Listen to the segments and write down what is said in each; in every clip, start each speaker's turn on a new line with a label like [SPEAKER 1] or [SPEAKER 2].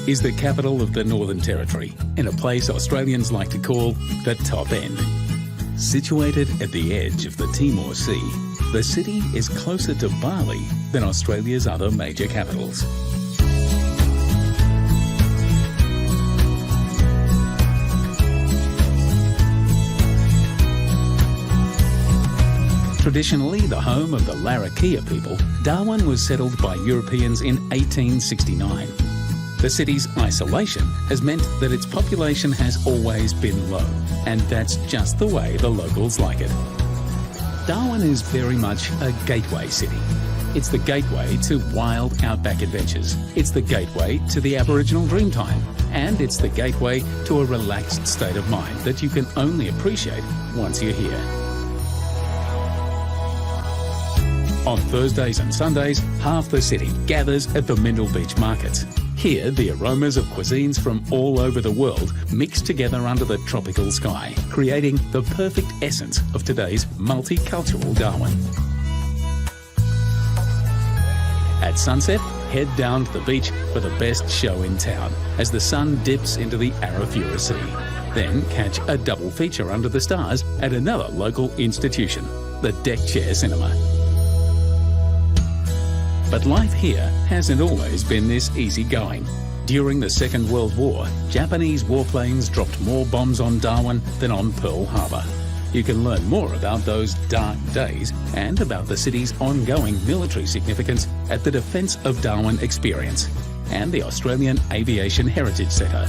[SPEAKER 1] is the capital of the Northern Territory, in a place Australians like to call the top end. Situated at the edge of the Timor Sea, the city is closer to Bali than Australia's other major capitals. Traditionally the home of the Larrakia people, Darwin was settled by Europeans in 1869. The city's isolation has meant that its population has always been low, and that's just the way the locals like it. Darwin is very much a gateway city. It's the gateway to wild outback adventures. It's the gateway to the Aboriginal Dreamtime. And it's the gateway to a relaxed state of mind that you can only appreciate once you're here. On Thursdays and Sundays, half the city gathers at the Mindil Beach markets. Here, the aromas of cuisines from all over the world mix together under the tropical sky, creating the perfect essence of today's multicultural Darwin. At sunset, head down to the beach for the best show in town as the sun dips into the Arafura Sea. Then catch a double feature under the stars at another local institution, the Deck Chair Cinema. But life here hasn't always been this easygoing. During the Second World War, Japanese warplanes dropped more bombs on Darwin than on Pearl Harbor. You can learn more about those dark days and about the city's ongoing military significance at the Defence of Darwin Experience and the Australian Aviation Heritage Centre.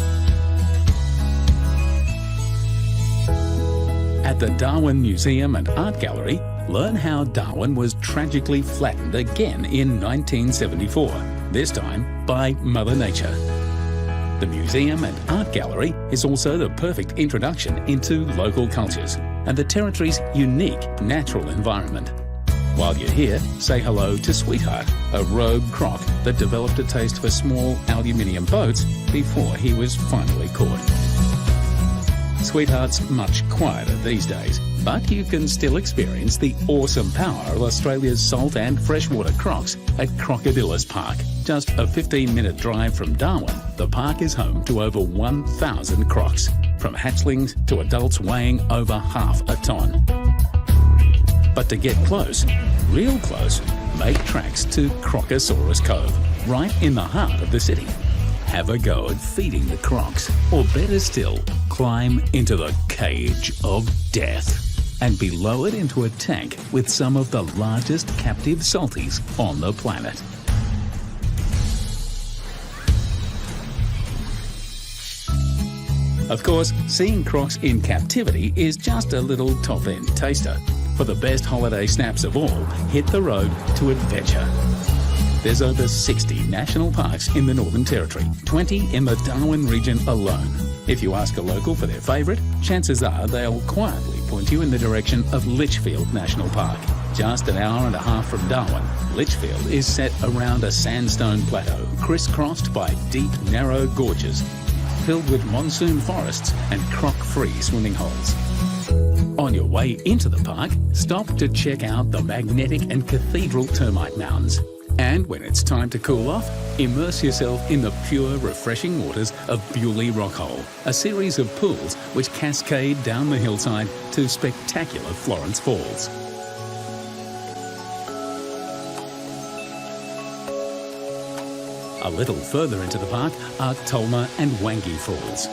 [SPEAKER 1] At the Darwin Museum and Art Gallery, learn how Darwin was tragically flattened again in 1974, this time by Mother Nature. The museum and art gallery is also the perfect introduction into local cultures and the territory's unique natural environment. While you're here, say hello to Sweetheart, a rogue croc that developed a taste for small aluminium boats before he was finally caught. Sweetheart's much quieter these days, but you can still experience the awesome power of Australia's salt and freshwater crocs at Crocodilus Park. Just a 15-minute drive from Darwin, the park is home to over 1,000 crocs, from hatchlings to adults weighing over half a tonne. But to get close, real close, make tracks to Crocosaurus Cove, right in the heart of the city. Have a go at feeding the crocs, or better still, climb into the cage of death and be lowered into a tank with some of the largest captive salties on the planet. Of course, seeing crocs in captivity is just a little top-end taster. For the best holiday snaps of all, hit the road to adventure. There's over 60 national parks in the Northern Territory, 20 in the Darwin region alone. If you ask a local for their favourite, chances are they'll quietly point you in the direction of Litchfield National Park. Just an hour and a half from Darwin, Litchfield is set around a sandstone plateau, crisscrossed by deep, narrow gorges, filled with monsoon forests and croc-free swimming holes. On your way into the park, stop to check out the magnetic and cathedral termite mounds. And when it's time to cool off, immerse yourself in the pure, refreshing waters of Bewley Rock Hole, a series of pools which cascade down the hillside to spectacular Florence Falls. A little further into the park are Tolna and Wangi Falls.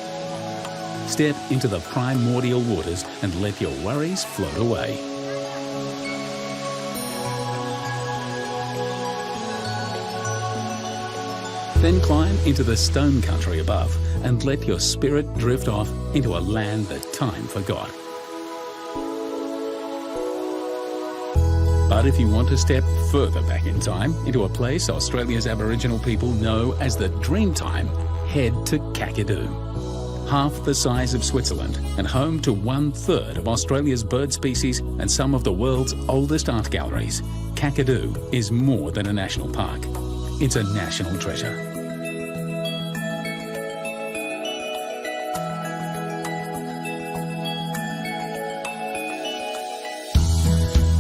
[SPEAKER 1] Step into the primordial waters and let your worries float away. Then climb into the stone country above and let your spirit drift off into a land that time forgot. But if you want to step further back in time, into a place Australia's Aboriginal people know as the Dreamtime, head to Kakadu. Half the size of Switzerland and home to 1/3 of Australia's bird species and some of the world's oldest art galleries, Kakadu is more than a national park. It's a national treasure.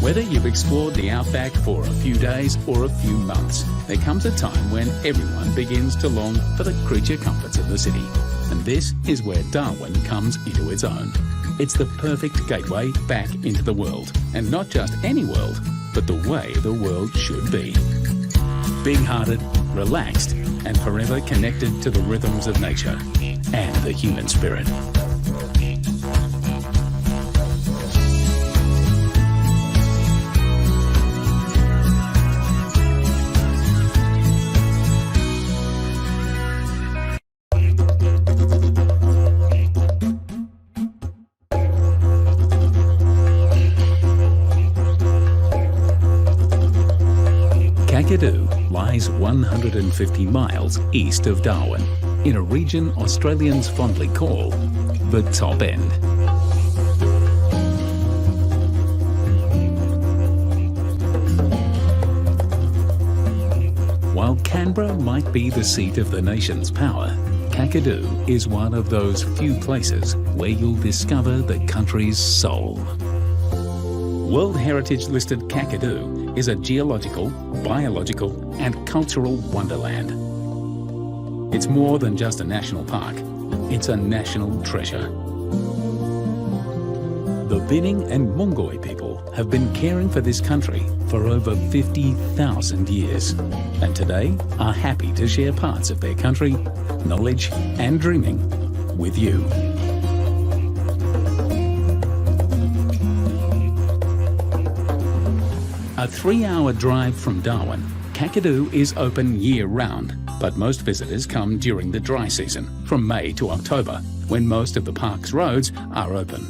[SPEAKER 1] Whether you've explored the outback for a few days or a few months, there comes a time when everyone begins to long for the creature comforts of the city. And this is where Darwin comes into its own. It's the perfect gateway back into the world, and not just any world, but the way the world should be. Big-hearted, relaxed, and forever connected to the rhythms of nature and the human spirit. Kakadu lies 150 miles east of Darwin, in a region Australians fondly call the Top End. While Canberra might be the seat of the nation's power, Kakadu is one of those few places where you'll discover the country's soul. World Heritage listed Kakadu is a geological, biological and cultural wonderland. It's more than just a national park, it's a national treasure. The Bining and Mungoi people have been caring for this country for over 50,000 years, and today are happy to share parts of their country, knowledge and dreaming with you. A 3-hour drive from Darwin, Kakadu is open year-round, but most visitors come during the dry season, from May to October, when most of the park's roads are open.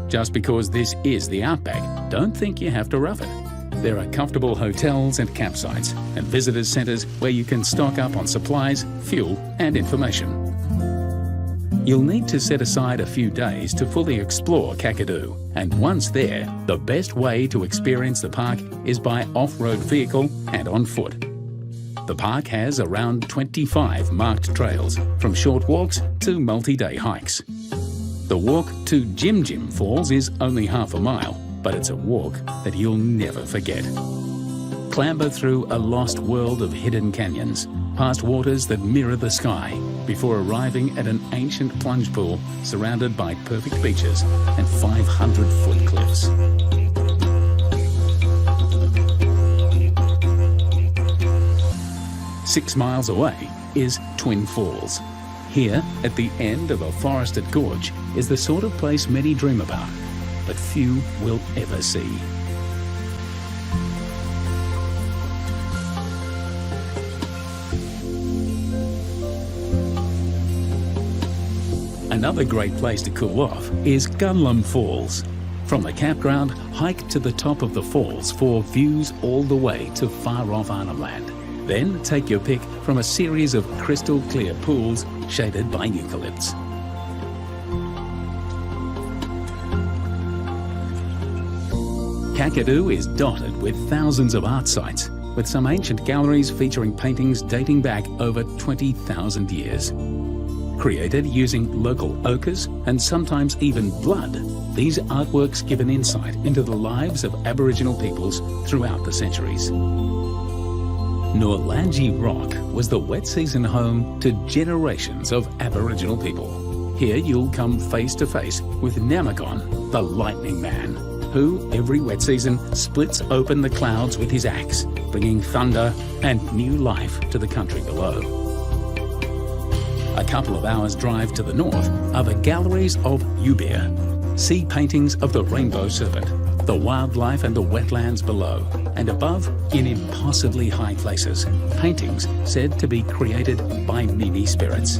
[SPEAKER 1] Just because this is the outback, don't think you have to rough it. There are comfortable hotels and campsites, and visitors centres where you can stock up on supplies, fuel and information. You'll need to set aside a few days to fully explore Kakadu, and once there, the best way to experience the park is by off-road vehicle and on foot. The park has around 25 marked trails, from short walks to multi-day hikes. The walk to Jim Jim Falls is only half a mile, but it's a walk that you'll never forget. Clamber through a lost world of hidden canyons, past waters that mirror the sky, before arriving at an ancient plunge pool surrounded by perfect beaches and 500-foot cliffs. Six miles away is Twin Falls. Here, at the end of a forested gorge, is the sort of place many dream about, but few will ever see. Another great place to cool off is Gunlum Falls. From the campground, hike to the top of the falls for views all the way to far-off Arnhem Land. Then take your pick from a series of crystal clear pools shaded by eucalypts. Kakadu is dotted with thousands of art sites, with some ancient galleries featuring paintings dating back over 20,000 years. Created using local ochres and sometimes even blood, these artworks give an insight into the lives of Aboriginal peoples throughout the centuries. Norlangi Rock was the wet season home to generations of Aboriginal people. Here you'll come face to face with Namagon, the Lightning Man, who every wet season splits open the clouds with his axe, bringing thunder and new life to the country below. A couple of hours' drive to the north are the galleries of Ubir, sea paintings of the rainbow serpent, the wildlife and the wetlands below, and above, in impossibly high places, paintings said to be created by many spirits.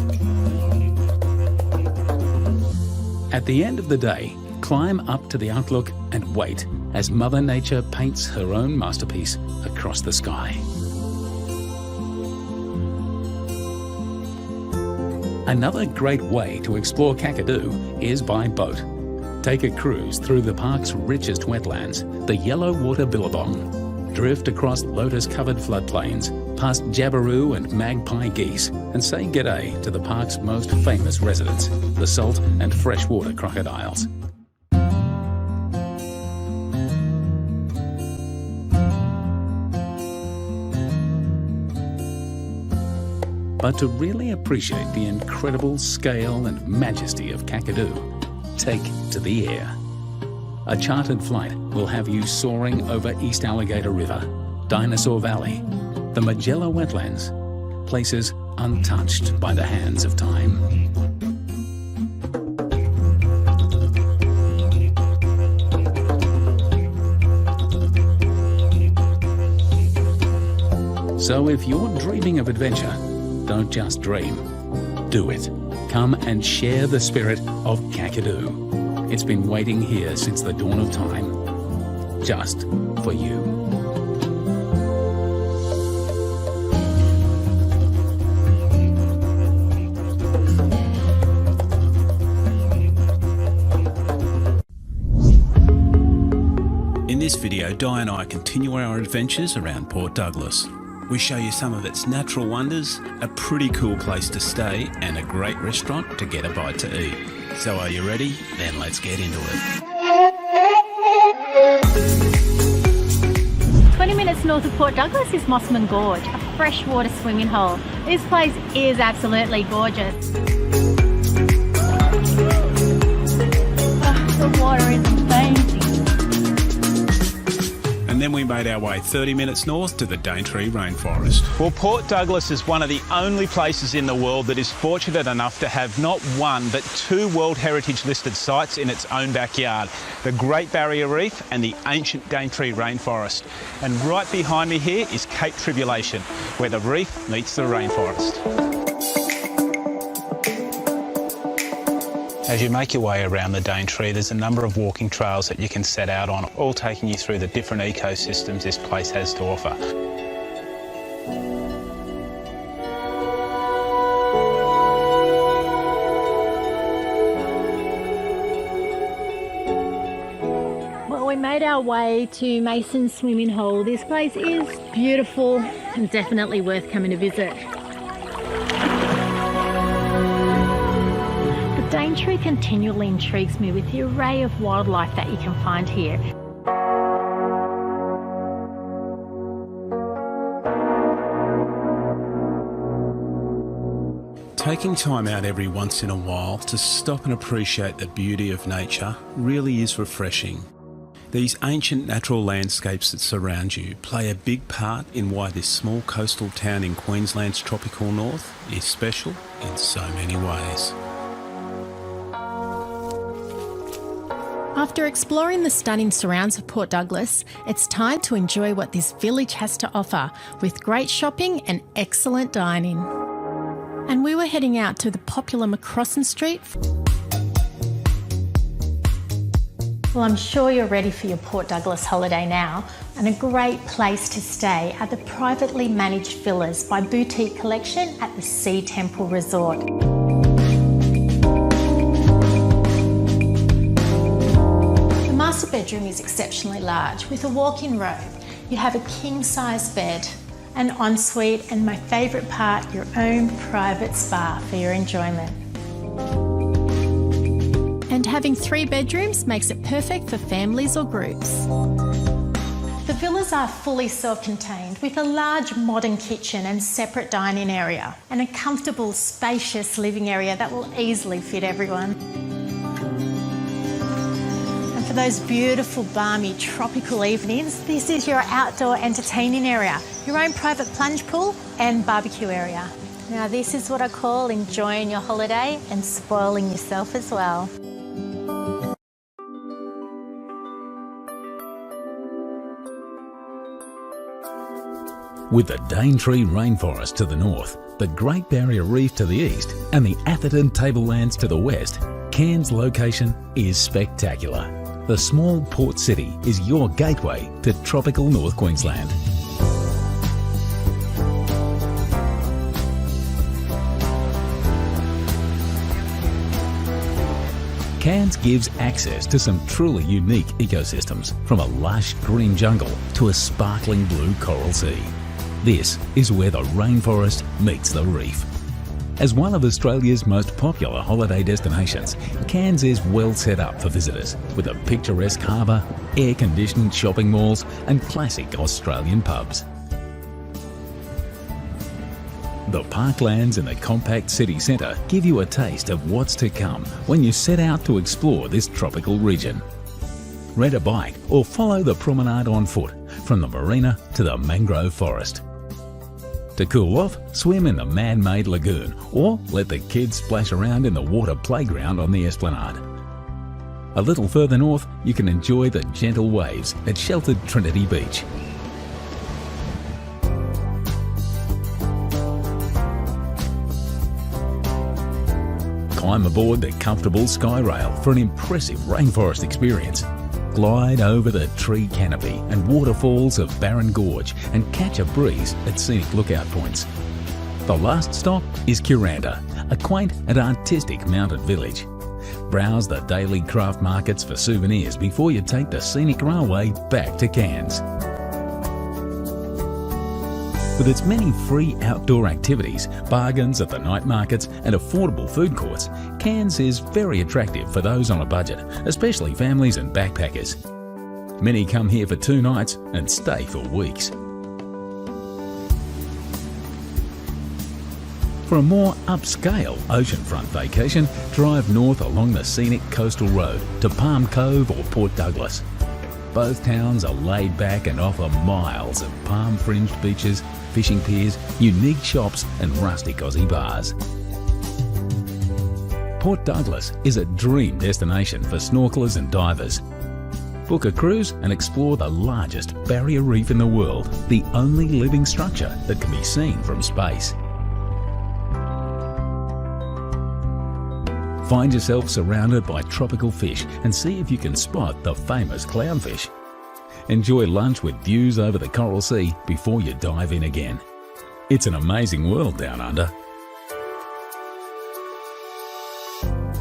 [SPEAKER 1] At the end of the day, climb up to the outlook and wait as Mother Nature paints her own masterpiece across the sky. Another great way to explore Kakadu is by boat. Take a cruise through the park's richest wetlands, the yellow water billabong. Drift across lotus-covered floodplains, past jabiru and magpie geese, and say g'day to the park's most famous residents, the salt and freshwater crocodiles. But to really appreciate the incredible scale and majesty of Kakadu, take to the air. A chartered flight will have you soaring over East Alligator River, Dinosaur Valley, the Magella Wetlands, places untouched by the hands of time. So if you're dreaming of adventure, don't just dream, do it. Come and share the spirit of Kakadu. It's been waiting here since the dawn of time, just for you.
[SPEAKER 2] In this video, Di and I continue our adventures around Port Douglas. We show you some of its natural wonders, a pretty cool place to stay, and a great restaurant to get a bite to eat. So are you ready? Then let's get into it.
[SPEAKER 3] 20 minutes north of Port Douglas is Mossman Gorge, a freshwater swimming hole. This place is absolutely gorgeous. Oh, the water is amazing.
[SPEAKER 2] And then we made our way 30 minutes north to the Daintree Rainforest.
[SPEAKER 4] Well, Port Douglas is one of the only places in the world that is fortunate enough to have not one but two World Heritage listed sites in its own backyard, the Great Barrier Reef and the ancient Daintree Rainforest. And right behind me here is Cape Tribulation, where the reef meets the rainforest. As you make your way around the Daintree, there's a number of walking trails that you can set out on, all taking you through the different ecosystems this place has to offer.
[SPEAKER 3] Well, we made our way to Mason's Swimming Hole. This place is beautiful and definitely worth coming to visit. Daintree continually intrigues me with the array of wildlife that you can find here.
[SPEAKER 2] Taking time out every once in a while to stop and appreciate the beauty of nature really is refreshing. These ancient natural landscapes that surround you play a big part in why this small coastal town in Queensland's tropical north is special in so many ways.
[SPEAKER 5] After exploring the stunning surrounds of Port Douglas, it's time to enjoy what this village has to offer, with great shopping and excellent dining. And we were heading out to the popular McCrossan Street.
[SPEAKER 3] Well, I'm sure you're ready for your Port Douglas holiday now, and a great place to stay are the privately managed villas by Boutique Collection at the Sea Temple Resort. The master bedroom is exceptionally large with a walk-in robe. You have a king-size bed, an ensuite, and my favourite part, your own private spa for your enjoyment.
[SPEAKER 5] And having 3 bedrooms makes it perfect for families or groups.
[SPEAKER 3] The villas are fully self-contained with a large modern kitchen and separate dining area, and a comfortable, spacious living area that will easily fit everyone. For those beautiful, balmy, tropical evenings, this is your outdoor entertaining area, your own private plunge pool and barbecue area. Now this is what I call enjoying your holiday and spoiling yourself as well.
[SPEAKER 1] With the Daintree Rainforest to the north, the Great Barrier Reef to the east and the Atherton Tablelands to the west, Cairns' location is spectacular. The small port city is your gateway to tropical North Queensland. Cairns gives access to some truly unique ecosystems, from a lush green jungle to a sparkling blue coral sea. This is where the rainforest meets the reef. As one of Australia's most popular holiday destinations, Cairns is well set up for visitors, with a picturesque harbour, air-conditioned shopping malls and classic Australian pubs. The parklands in the compact city centre give you a taste of what's to come when you set out to explore this tropical region. Rent a bike or follow the promenade on foot from the marina to the mangrove forest. To cool off, swim in the man-made lagoon or let the kids splash around in the water playground on the esplanade. A little further north, you can enjoy the gentle waves at sheltered Trinity Beach. Climb aboard the comfortable Sky Rail for an impressive rainforest experience. Glide over the tree canopy and waterfalls of Barron Gorge and catch a breeze at scenic lookout points. The last stop is Kuranda, a quaint and artistic mountain village. Browse the daily craft markets for souvenirs before you take the scenic railway back to Cairns. With its many free outdoor activities, bargains at the night markets and affordable food courts, Cairns is very attractive for those on a budget, especially families and backpackers. Many come here for 2 nights and stay for weeks. For a more upscale oceanfront vacation, drive north along the scenic coastal road to Palm Cove or Port Douglas. Both towns are laid back and offer miles of palm-fringed beaches, fishing piers, unique shops and rustic Aussie bars. Port Douglas is a dream destination for snorkelers and divers. Book a cruise and explore the largest barrier reef in the world, the only living structure that can be seen from space. Find yourself surrounded by tropical fish and see if you can spot the famous clownfish. Enjoy lunch with views over the Coral Sea before you dive in again. It's an amazing world down under.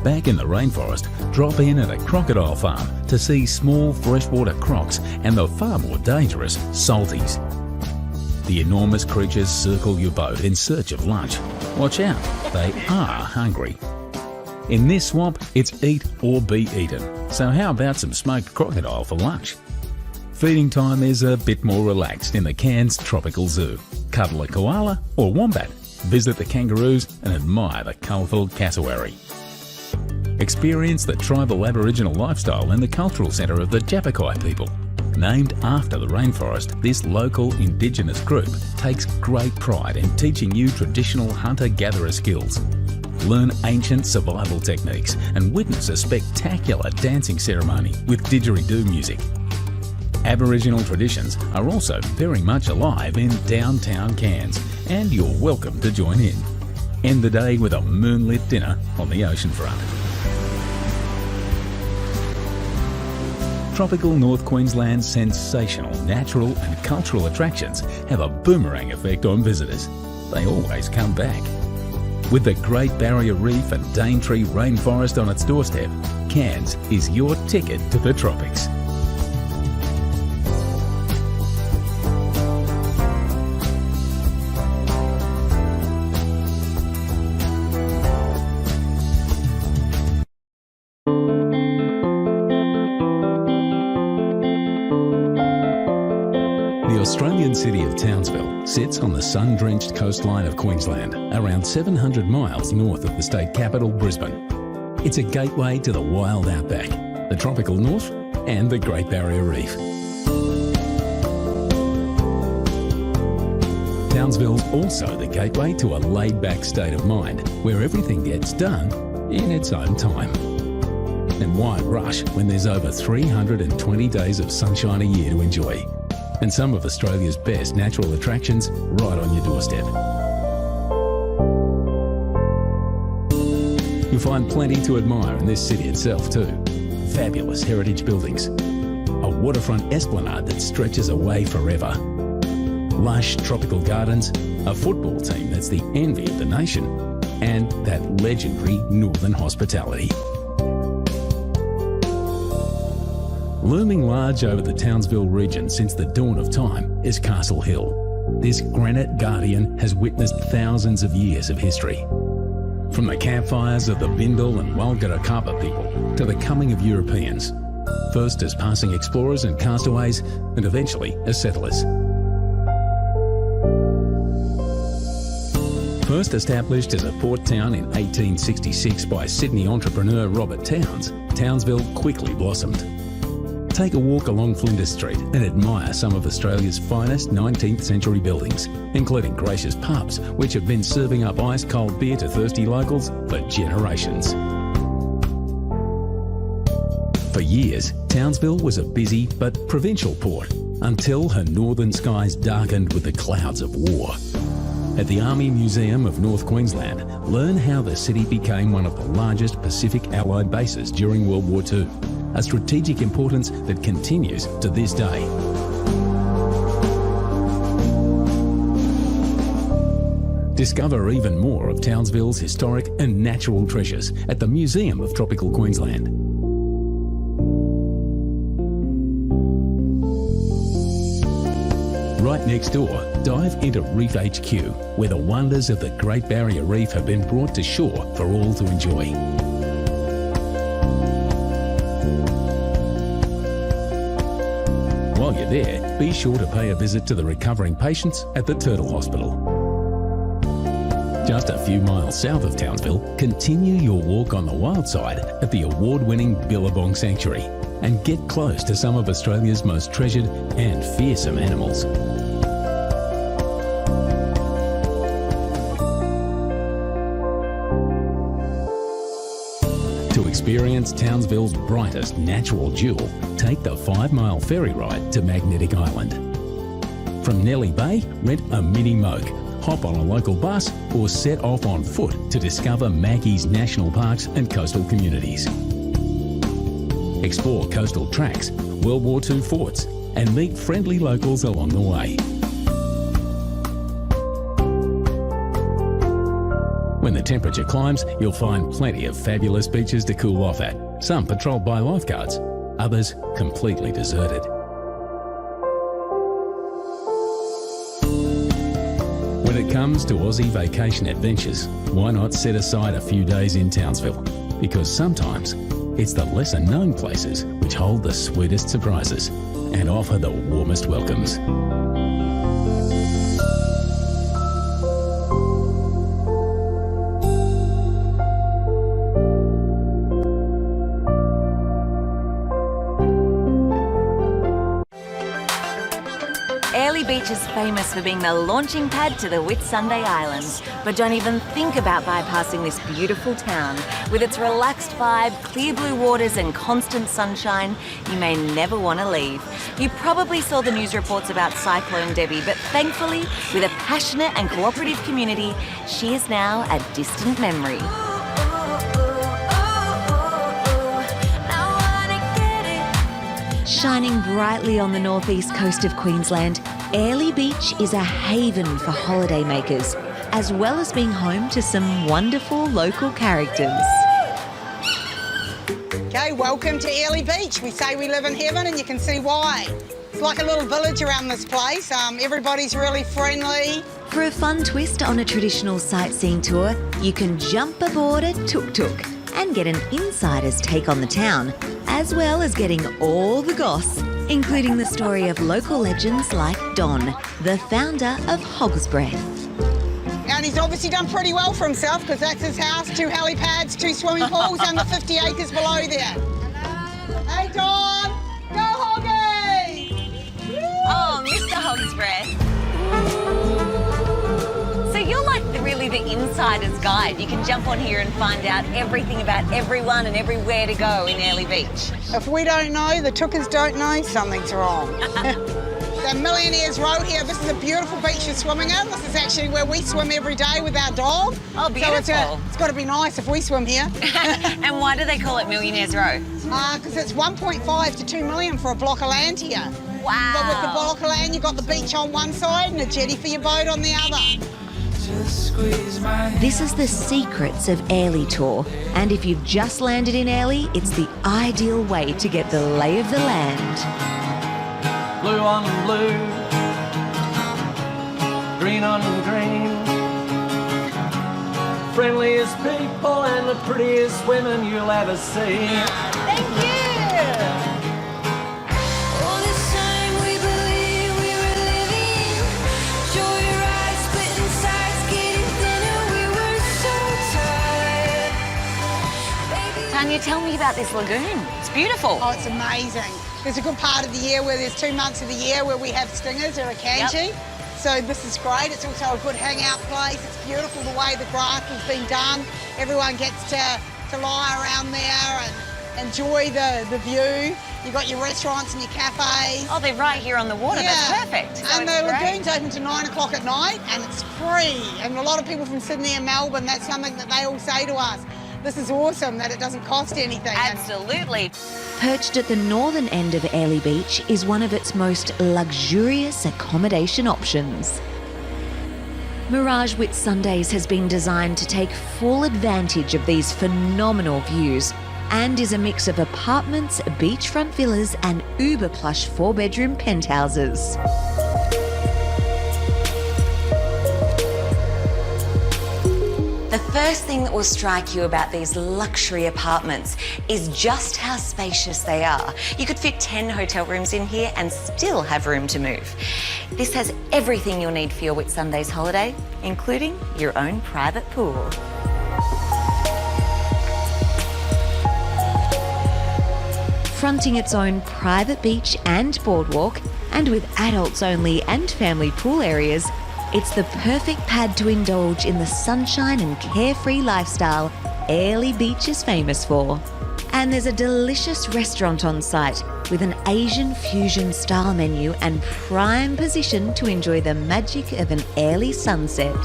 [SPEAKER 1] Back in the rainforest, drop in at a crocodile farm to see small freshwater crocs and the far more dangerous salties. The enormous creatures circle your boat in search of lunch. Watch out, they are hungry. In this swamp, it's eat or be eaten, so how about some smoked crocodile for lunch? Feeding time is a bit more relaxed in the Cairns Tropical Zoo. Cuddle a koala or wombat, visit the kangaroos and admire the colourful cassowary. Experience the tribal Aboriginal lifestyle in the cultural centre of the Japakai people. Named after the rainforest, this local Indigenous group takes great pride in teaching you traditional hunter-gatherer skills. Learn ancient survival techniques and witness a spectacular dancing ceremony with didgeridoo music. Aboriginal traditions are also very much alive in downtown Cairns, and you're welcome to join in. End the day with a moonlit dinner on the oceanfront. Tropical North Queensland's sensational natural and cultural attractions have a boomerang effect on visitors. They always come back. With the Great Barrier Reef and Daintree rainforest on its doorstep, Cairns is your ticket to the tropics. The Australian city of Townsville sits on the sun-drenched coastline of Queensland, around 700 miles north of the state capital, Brisbane. It's a gateway to the wild outback, the tropical north and the Great Barrier Reef. Townsville's also the gateway to a laid-back state of mind, where everything gets done in its own time. And why rush when there's over 320 days of sunshine a year to enjoy? And some of Australia's best natural attractions right on your doorstep. You'll find plenty to admire in this city itself too. Fabulous heritage buildings, a waterfront esplanade that stretches away forever, lush tropical gardens, a football team that's the envy of the nation, and that legendary northern hospitality. Looming large over the Townsville region since the dawn of time is Castle Hill. This granite guardian has witnessed thousands of years of history. From the campfires of the Bindal and Walgara Kappa people to the coming of Europeans, first as passing explorers and castaways and eventually as settlers. First established as a port town in 1866 by Sydney entrepreneur Robert Towns, Townsville quickly blossomed. Take a walk along Flinders Street and admire some of Australia's finest 19th century buildings, including gracious pubs which have been serving up ice-cold beer to thirsty locals for generations. For years, Townsville was a busy but provincial port until her northern skies darkened with the clouds of war. At the Army Museum of North Queensland, learn how the city became one of the largest Pacific Allied bases during World War II, a strategic importance that continues to this day. Discover even more of Townsville's historic and natural treasures at the Museum of Tropical Queensland. Right next door, dive into Reef HQ, where the wonders of the Great Barrier Reef have been brought to shore for all to enjoy. While you're there, be sure to pay a visit to the recovering patients at the Turtle Hospital. Just a few miles south of Townsville, continue your walk on the wild side at the award-winning Billabong Sanctuary and get close to some of Australia's most treasured and fearsome animals. To experience Townsville's brightest natural jewel, take the 5-mile ferry ride to Magnetic Island. From Nellie Bay, rent a mini moke, hop on a local bus or set off on foot to discover Maggie's national parks and coastal communities. Explore coastal tracks, World War II forts and meet friendly locals along the way. When the temperature climbs, you'll find plenty of fabulous beaches to cool off at, some patrolled by lifeguards, others completely deserted. When it comes to Aussie vacation adventures, why not set aside a few days in Townsville? Because sometimes it's the lesser known places which hold the sweetest surprises and offer the warmest welcomes.
[SPEAKER 6] Airlie Beach is famous for being the launching pad to the Whitsunday Islands, but don't even think about bypassing this beautiful town. With its relaxed vibe, clear blue waters and constant sunshine, you may never want to leave. You probably saw the news reports about Cyclone Debbie, but thankfully, with a passionate and cooperative community, she is now a distant memory. Shining brightly on the northeast coast of Queensland, Airlie Beach is a haven for holidaymakers, as well as being home to some wonderful local characters.
[SPEAKER 7] Okay, welcome to Airlie Beach. We say we live in heaven and you can see why. It's like a little village around this place. Everybody's really friendly.
[SPEAKER 6] For a fun twist on a traditional sightseeing tour, you can jump aboard a tuk-tuk and get an insider's take on the town, as well as getting all the goss, including the story of local legends like Don, the founder of Hog's Breath.
[SPEAKER 7] And he's obviously done pretty well for himself because that's his house, 2 helipads, 2 swimming pools and the 50 acres below there. Hello. Hey Don, go Hoggy!
[SPEAKER 6] Oh, Mr. Hog's Breath. So you're like really the insider's guide. You can jump on here and find out everything about everyone and everywhere to go in Airlie Beach.
[SPEAKER 7] If we don't know, the tookers don't know, something's wrong. The Millionaires Row here, this is a beautiful beach you're swimming in. This is actually where we swim every day with our dog.
[SPEAKER 6] Oh, beautiful.
[SPEAKER 7] So it's got to be nice if we swim here.
[SPEAKER 6] And why do they call it Millionaires Row?
[SPEAKER 7] Because it's 1.5 to 2 million for a block of land here.
[SPEAKER 6] Wow.
[SPEAKER 7] But with the block of land, you've got the beach on one side and a jetty for your boat on the other.
[SPEAKER 6] This is the secrets of Airlie Tour, and if you've just landed in Airlie, it's the ideal way to get the lay of the land.
[SPEAKER 8] Blue on blue, green on green, friendliest people and the prettiest women you'll ever see.
[SPEAKER 6] Thank you! tell me about this lagoon. It's beautiful.
[SPEAKER 7] Oh, it's amazing. There's a good part of the year where there's 2 months of the year where we have stingers or a kanji.
[SPEAKER 6] Yep.
[SPEAKER 7] So this is great. It's also a good hangout place. It's beautiful the way the grass has been done. Everyone gets to lie around there and enjoy the view. You've got your restaurants and your cafes.
[SPEAKER 6] Oh, they're right here on the water.
[SPEAKER 7] Yeah.
[SPEAKER 6] That's perfect. So
[SPEAKER 7] And
[SPEAKER 6] it's
[SPEAKER 7] the
[SPEAKER 6] great.
[SPEAKER 7] lagoon's open to 9 o'clock at night and it's free. And a lot of people from Sydney and Melbourne, that's something that they all say to us. This is awesome that it doesn't cost anything.
[SPEAKER 6] Absolutely.
[SPEAKER 9] Perched at the northern end of Airlie Beach is one of its most luxurious accommodation options. Mirage Whitsundays has been designed to take full advantage of these phenomenal views and is a mix of apartments, beachfront villas and uber plush 4-bedroom penthouses.
[SPEAKER 6] The first thing that will strike you about these luxury apartments is just how spacious they are. You could fit 10 hotel rooms in here and still have room to move. This has everything you'll need for your Whitsundays holiday, including your own private pool.
[SPEAKER 9] Fronting its own private beach and boardwalk, and with adults only and family pool areas, it's the perfect pad to indulge in the sunshine and carefree lifestyle Airlie Beach is famous for. And there's a delicious restaurant on site with an Asian fusion style menu and prime position to enjoy the magic of an Airlie sunset.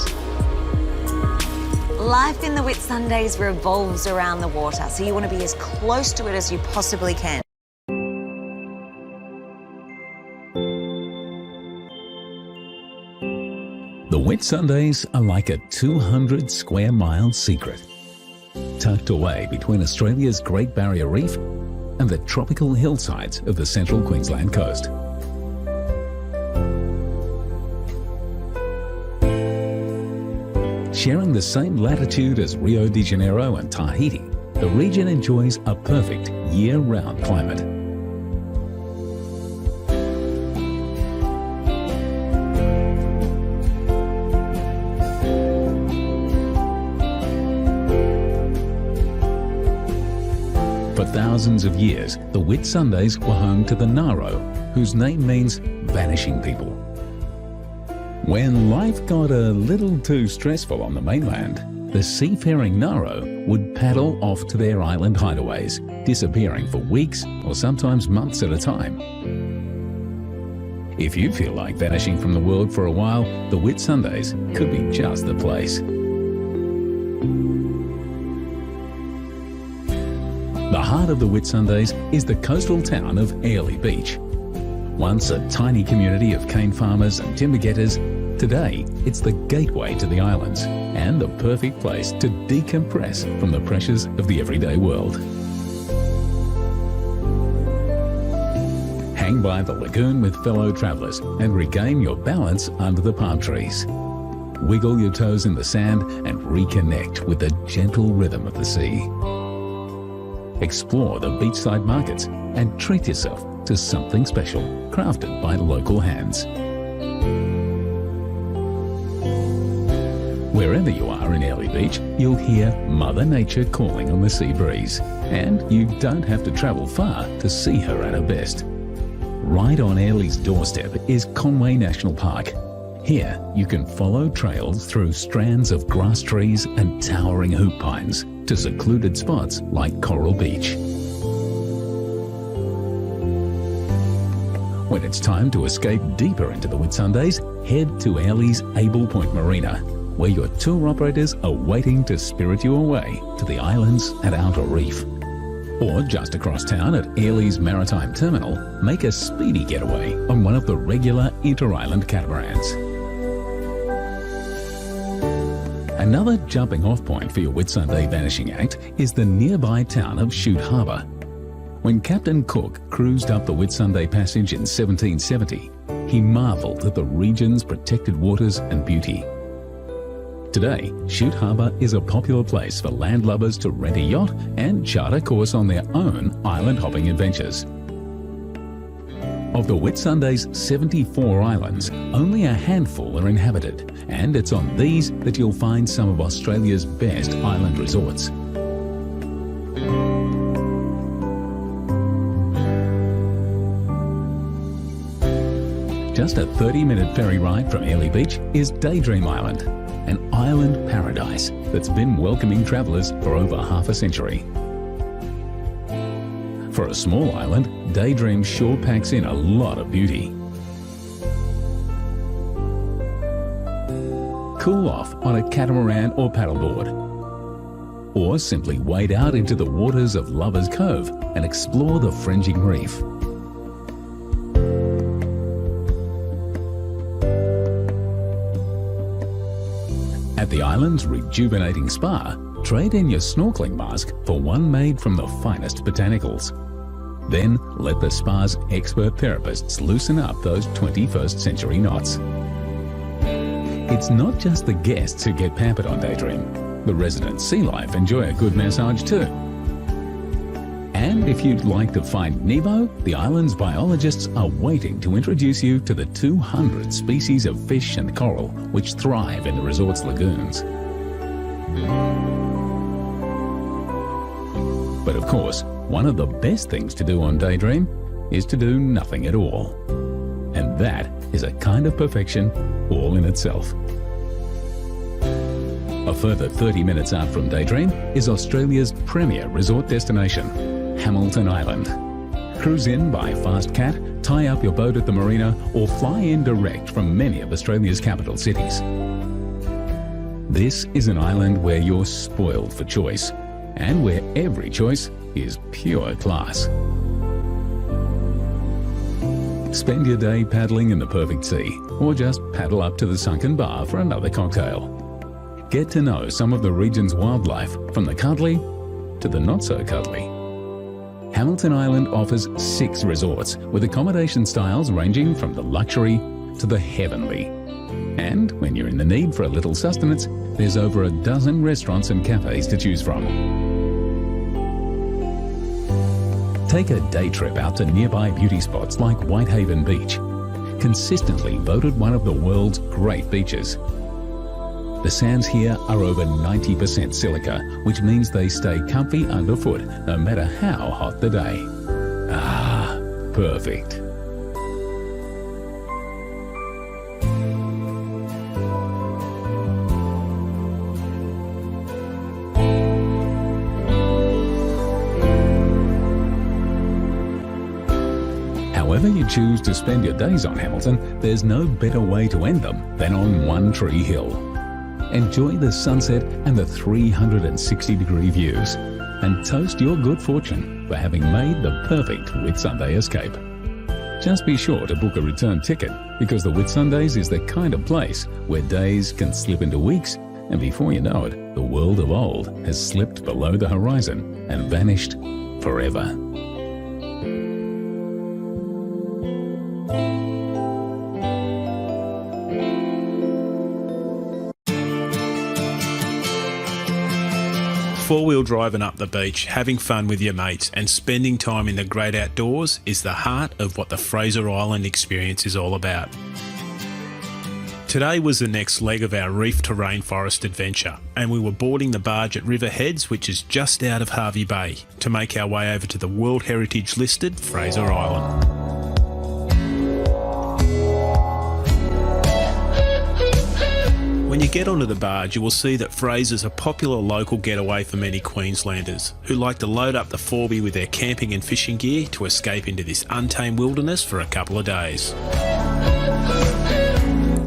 [SPEAKER 6] Life in the Whitsundays revolves around the water, so you want to be as close to it as you possibly can.
[SPEAKER 1] The Whitsundays are like a 200 square mile secret, tucked away between Australia's Great Barrier Reef and the tropical hillsides of the central Queensland coast. Sharing the same latitude as Rio de Janeiro and Tahiti, the region enjoys a perfect year-round climate. For thousands of years, the Whitsundays were home to the Naro, whose name means vanishing people. When life got a little too stressful on the mainland, the seafaring Naro would paddle off to their island hideaways, disappearing for weeks or sometimes months at a time. If you feel like vanishing from the world for a while, the Whitsundays could be just the place. The heart of the Whitsundays is the coastal town of Airlie Beach. Once a tiny community of cane farmers and timber getters, today it's the gateway to the islands and the perfect place to decompress from the pressures of the everyday world. Hang by the lagoon with fellow travellers and regain your balance under the palm trees. Wiggle your toes in the sand and reconnect with the gentle rhythm of the sea. Explore the beachside markets and treat yourself to something special crafted by local hands. Wherever you are in Airlie Beach, you'll hear Mother Nature calling on the sea breeze. And you don't have to travel far to see her at her best. Right on Airlie's doorstep is Conway National Park. Here, you can follow trails through strands of grass trees and towering hoop pines to secluded spots like Coral Beach. When it's time to escape deeper into the Whitsundays, head to Airlie's Able Point Marina, where your tour operators are waiting to spirit you away to the islands and outer reef. Or just across town at Airlie's Maritime Terminal, make a speedy getaway on one of the regular inter-island catamarans. Another jumping-off point for your Whitsunday vanishing act is the nearby town of Chute Harbour. When Captain Cook cruised up the Whitsunday Passage in 1770, he marvelled at the region's protected waters and beauty. Today, Chute Harbour is a popular place for landlubbers to rent a yacht and chart a course on their own island-hopping adventures. Of the Whitsundays' 74 islands, only a handful are inhabited, and it's on these that you'll find some of Australia's best island resorts. Just a 30-minute ferry ride from Airlie Beach is Daydream Island, an island paradise that's been welcoming travellers for over half a century. For a small island, Daydream sure packs in a lot of beauty. Cool off on a catamaran or paddleboard, or simply wade out into the waters of Lovers Cove and explore the fringing reef. At the island's rejuvenating spa, trade in your snorkeling mask for one made from the finest botanicals. Then let the spa's expert therapists loosen up those 21st century knots. It's not just the guests who get pampered on Daydream. The resident sea life enjoy a good massage too. And if you'd like to find Nemo, the island's biologists are waiting to introduce you to the 200 species of fish and coral which thrive in the resort's lagoons. But of course, one of the best things to do on Daydream is to do nothing at all. And that is a kind of perfection all in itself. A further 30 minutes out from Daydream is Australia's premier resort destination, Hamilton Island. Cruise in by Fast Cat, tie up your boat at the marina, or fly in direct from many of Australia's capital cities. This is an island where you're spoiled for choice, and where every choice is pure class. Spend your day paddling in the perfect sea, or just paddle up to the sunken bar for another cocktail. Get to know some of the region's wildlife, from the cuddly to the not so cuddly. Hamilton Island offers 6 resorts with accommodation styles ranging from the luxury to the heavenly. And when you're in the need for a little sustenance, there's over a dozen restaurants and cafes to choose from. Take a day trip out to nearby beauty spots like Whitehaven Beach, consistently voted one of the world's great beaches. The sands here are over 90% silica, which means they stay comfy underfoot no matter how hot the day. Ah, perfect. However you choose to spend your days on Hamilton, there's no better way to end them than on One Tree Hill. Enjoy the sunset and the 360-degree views, and toast your good fortune for having made the perfect Whitsunday escape. Just be sure to book a return ticket, because the Whitsundays is the kind of place where days can slip into weeks, and before you know it, the world of old has slipped below the horizon and vanished forever.
[SPEAKER 2] Four-wheel driving up the beach, having fun with your mates and spending time in the great outdoors is the heart of what the Fraser Island experience is all about. Today was the next leg of our reef to rainforest adventure, and we were boarding the barge at River Heads, which is just out of Hervey Bay, to make our way over to the World Heritage listed Fraser Island. When you get onto the barge, you will see that Fraser's a popular local getaway for many Queenslanders who like to load up the 4B with their camping and fishing gear to escape into this untamed wilderness for a couple of days.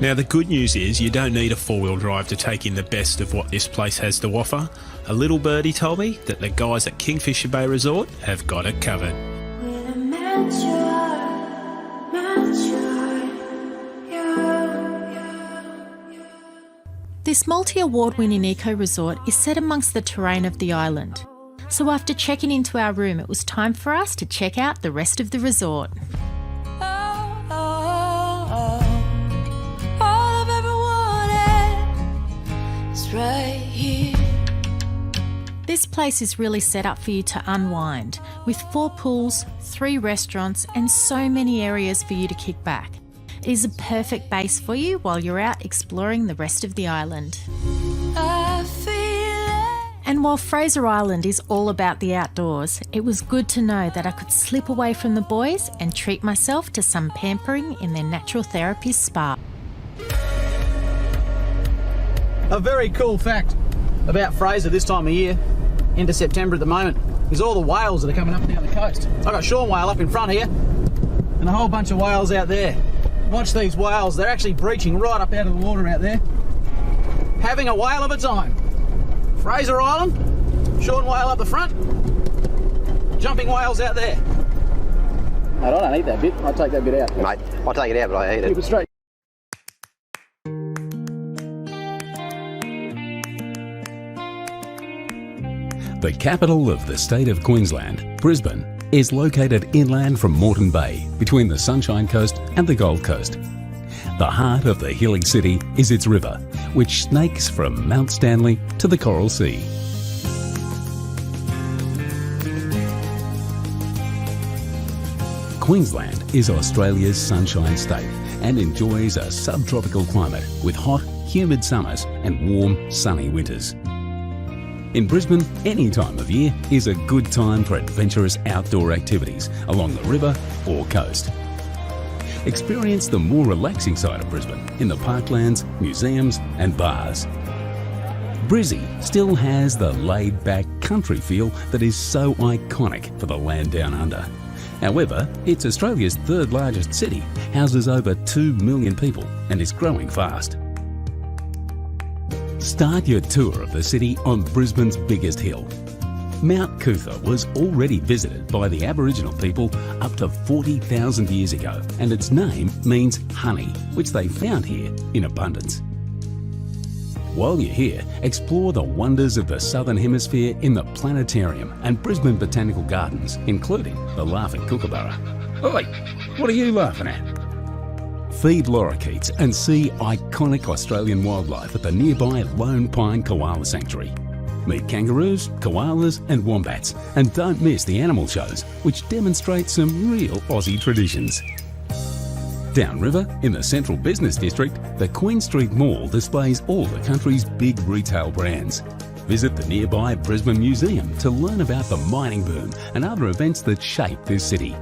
[SPEAKER 2] Now the good news is you don't need a 4-wheel drive to take in the best of what this place has to offer. A little birdie told me that the guys at Kingfisher Bay Resort have got it covered.
[SPEAKER 5] This multi-award-winning eco-resort is set amongst the terrain of the island. So after checking into our room, it was time for us to check out the rest of the resort. This place is really set up for you to unwind, with 4 pools, 3 restaurants and so many areas for you to kick back. It is a perfect base for you while you're out exploring the rest of the island. And while Fraser Island is all about the outdoors, it was good to know that I could slip away from the boys and treat myself to some pampering in their natural therapy spa.
[SPEAKER 10] A very cool fact about Fraser this time of year, into September at the moment, is all the whales that are coming up and down the coast. I've got Sean whale up in front here and a whole bunch of whales out there. Watch these whales, they're actually breaching right up out of the water out there, having a whale of a time. Fraser Island, Sean whale up the front, jumping whales out there. Mate, I don't eat that bit, I'll take that bit out.
[SPEAKER 11] Mate, I'll take it out, but I eat it.
[SPEAKER 10] Keep it straight.
[SPEAKER 1] The capital of the state of Queensland, Brisbane, is located inland from Moreton Bay, between the Sunshine Coast and the Gold Coast. The heart of the hilly city is its river, which snakes from Mount Stanley to the Coral Sea. Queensland is Australia's sunshine state and enjoys a subtropical climate with hot, humid summers and warm, sunny winters. In Brisbane, any time of year is a good time for adventurous outdoor activities along the river or coast. Experience the more relaxing side of Brisbane in the parklands, museums and bars. Brizzy still has the laid-back country feel that is so iconic for the land down under. However, it's Australia's third largest city, houses over 2 million people and is growing fast. Start your tour of the city on Brisbane's biggest hill. Mount Cootha was already visited by the Aboriginal people up to 40,000 years ago, and its name means honey, which they found here in abundance. While you're here, explore the wonders of the Southern Hemisphere in the Planetarium and Brisbane Botanical Gardens, including the Laughing Kookaburra. Oi, what are you laughing at? Feed lorikeets and see iconic Australian wildlife at the nearby Lone Pine Koala Sanctuary. Meet kangaroos, koalas and wombats, and don't miss the animal shows, which demonstrate some real Aussie traditions. Downriver, in the Central Business District, the Queen Street Mall displays all the country's big retail brands. Visit the nearby Brisbane Museum to learn about the mining boom and other events that shaped this city.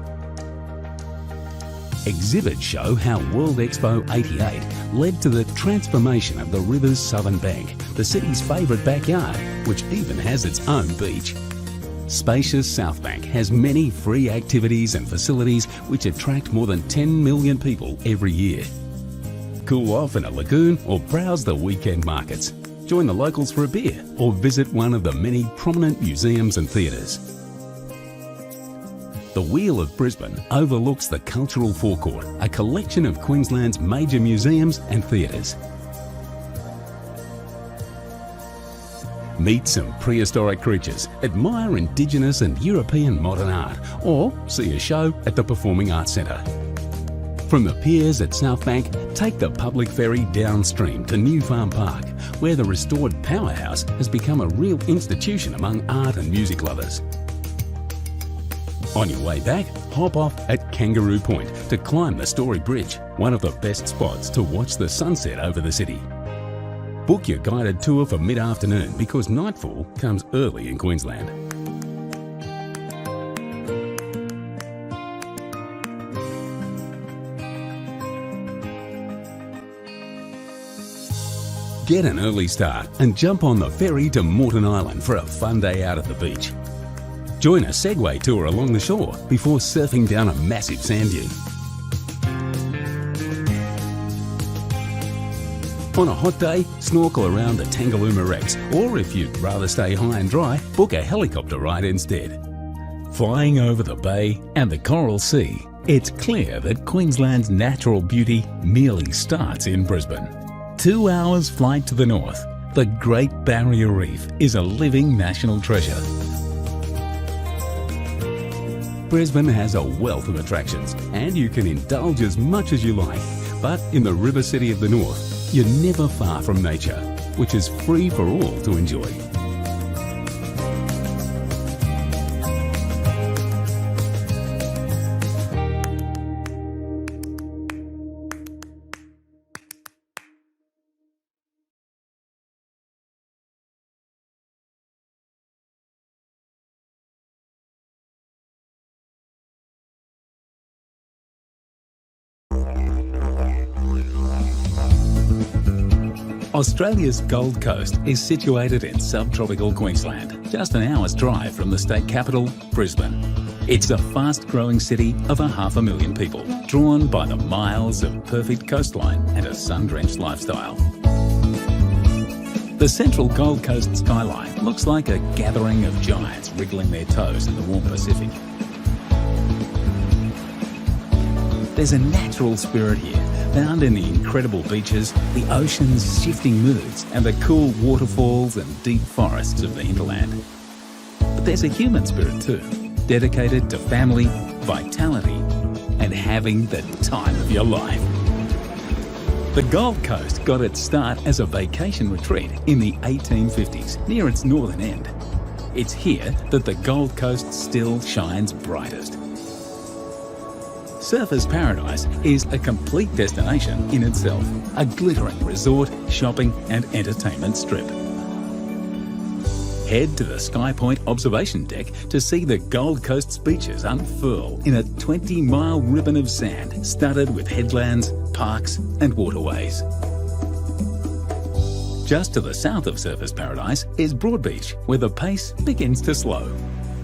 [SPEAKER 1] Exhibits show how World Expo 88 led to the transformation of the river's southern bank, the city's favourite backyard, which even has its own beach. Spacious South Bank has many free activities and facilities which attract more than 10 million people every year. Cool off in a lagoon or browse the weekend markets. Join the locals for a beer or visit one of the many prominent museums and theatres. The Wheel of Brisbane overlooks the Cultural Forecourt, a collection of Queensland's major museums and theatres. Meet some prehistoric creatures, admire Indigenous and European modern art, or see a show at the Performing Arts Centre. From the piers at South Bank, take the public ferry downstream to New Farm Park, where the restored powerhouse has become a real institution among art and music lovers. On your way back, hop off at Kangaroo Point to climb the Story Bridge, one of the best spots to watch the sunset over the city. Book your guided tour for mid-afternoon because nightfall comes early in Queensland. Get an early start and jump on the ferry to Moreton Island for a fun day out at the beach. Join a Segway tour along the shore before surfing down a massive sand dune. On a hot day, snorkel around the Tangalooma Wrecks, or if you'd rather stay high and dry, book a helicopter ride instead. Flying over the bay and the Coral Sea, it's clear that Queensland's natural beauty merely starts in Brisbane. 2 hours flight to the north, the Great Barrier Reef is a living national treasure. Brisbane has a wealth of attractions and you can indulge as much as you like, but in the river city of the north, you're never far from nature, which is free for all to enjoy. Australia's Gold Coast is situated in subtropical Queensland, just an hour's drive from the state capital, Brisbane. It's a fast-growing city of 500,000 people, drawn by the miles of perfect coastline and a sun-drenched lifestyle. The central Gold Coast skyline looks like a gathering of giants wriggling their toes in the warm Pacific. There's a natural spirit here, found in the incredible beaches, the ocean's shifting moods, and the cool waterfalls and deep forests of the hinterland. But there's a human spirit too, dedicated to family, vitality, and having the time of your life. The Gold Coast got its start as a vacation retreat in the 1850s, near its northern end. It's here that the Gold Coast still shines brightest. Surfers Paradise is a complete destination in itself, a glittering resort, shopping and entertainment strip. Head to the Sky Point observation deck to see the Gold Coast's beaches unfurl in a 20-mile ribbon of sand studded with headlands, parks and waterways. Just to the south of Surfers Paradise is Broadbeach, where the pace begins to slow.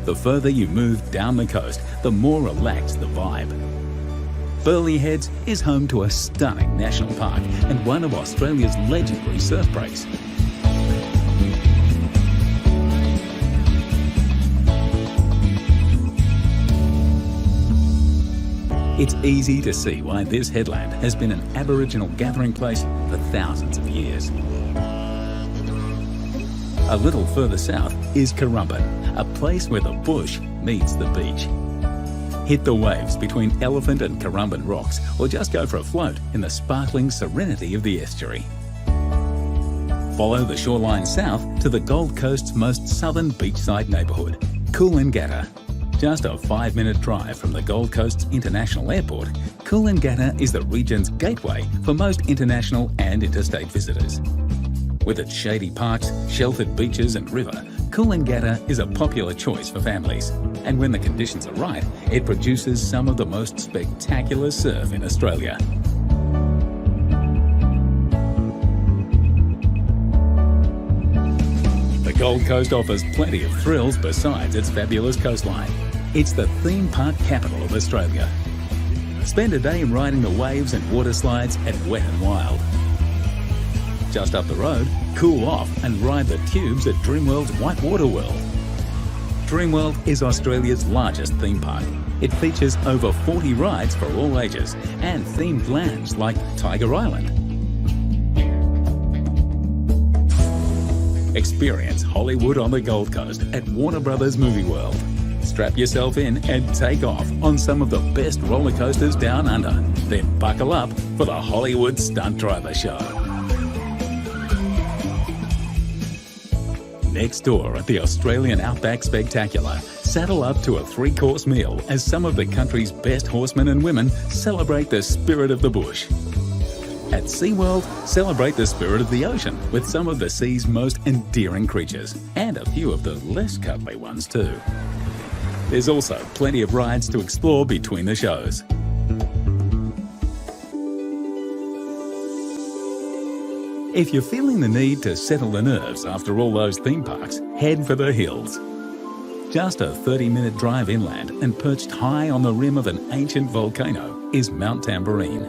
[SPEAKER 1] The further you move down the coast, the more relaxed the vibe. Burleigh Heads is home to a stunning national park and one of Australia's legendary surf breaks. It's easy to see why this headland has been an Aboriginal gathering place for thousands of years. A little further south is Currumbin, a place where the bush meets the beach. Hit the waves between Elephant and Currumbin rocks, or just go for a float in the sparkling serenity of the estuary. Follow the shoreline south to the Gold Coast's most southern beachside neighbourhood, Coolangatta. Just a 5-minute drive from the Gold Coast's international airport, Coolangatta is the region's gateway for most international and interstate visitors. With its shady parks, sheltered beaches and river, Coolangatta is a popular choice for families. And when the conditions are right, it produces some of the most spectacular surf in Australia. The Gold Coast offers plenty of thrills besides its fabulous coastline. It's the theme park capital of Australia. Spend a day riding the waves and water slides at Wet n Wild. Just up the road, cool off and ride the tubes at Dreamworld's Whitewater World. Dreamworld is Australia's largest theme park. It features over 40 rides for all ages and themed lands like Tiger Island. Experience Hollywood on the Gold Coast at Warner Brothers Movie World. Strap yourself in and take off on some of the best roller coasters down under. Then buckle up for the Hollywood Stunt Driver Show. Next door at the Australian Outback Spectacular, saddle up to a 3-course meal as some of the country's best horsemen and women celebrate the spirit of the bush. At SeaWorld, celebrate the spirit of the ocean with some of the sea's most endearing creatures, and a few of the less cuddly ones too. There's also plenty of rides to explore between the shows. If you're feeling the need to settle the nerves after all those theme parks, head for the hills. Just a 30-minute drive inland and perched high on the rim of an ancient volcano is Mount Tamborine.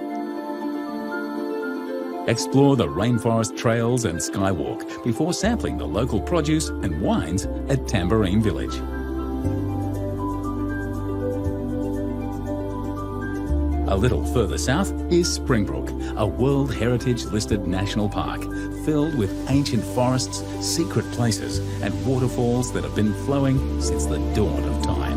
[SPEAKER 1] Explore the rainforest trails and skywalk before sampling the local produce and wines at Tamborine Village. A little further south is Springbrook, a World Heritage listed national park filled with ancient forests, secret places and waterfalls that have been flowing since the dawn of time.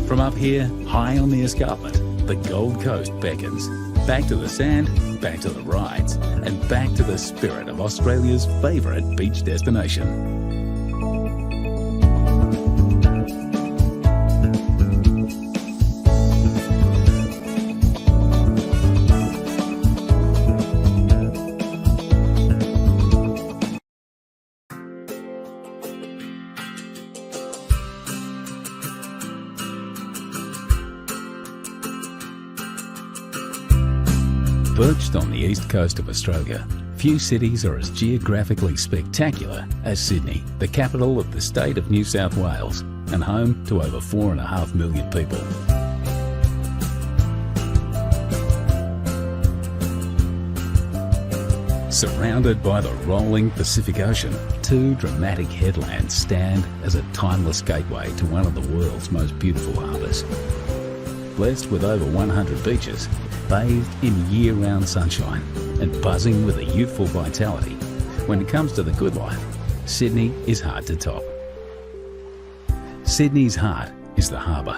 [SPEAKER 1] From up here, high on the escarpment, the Gold Coast beckons. Back to the sand, back to the rides, and back to the spirit of Australia's favourite beach destination. Perched on the east coast of Australia, few cities are as geographically spectacular as Sydney, the capital of the state of New South Wales and home to over 4.5 million people. Surrounded by the rolling Pacific Ocean, two dramatic headlands stand as a timeless gateway to one of the world's most beautiful harbours. Blessed with over 100 beaches, bathed in year-round sunshine and buzzing with a youthful vitality, when it comes to the good life, Sydney is hard to top. Sydney's heart is the harbour.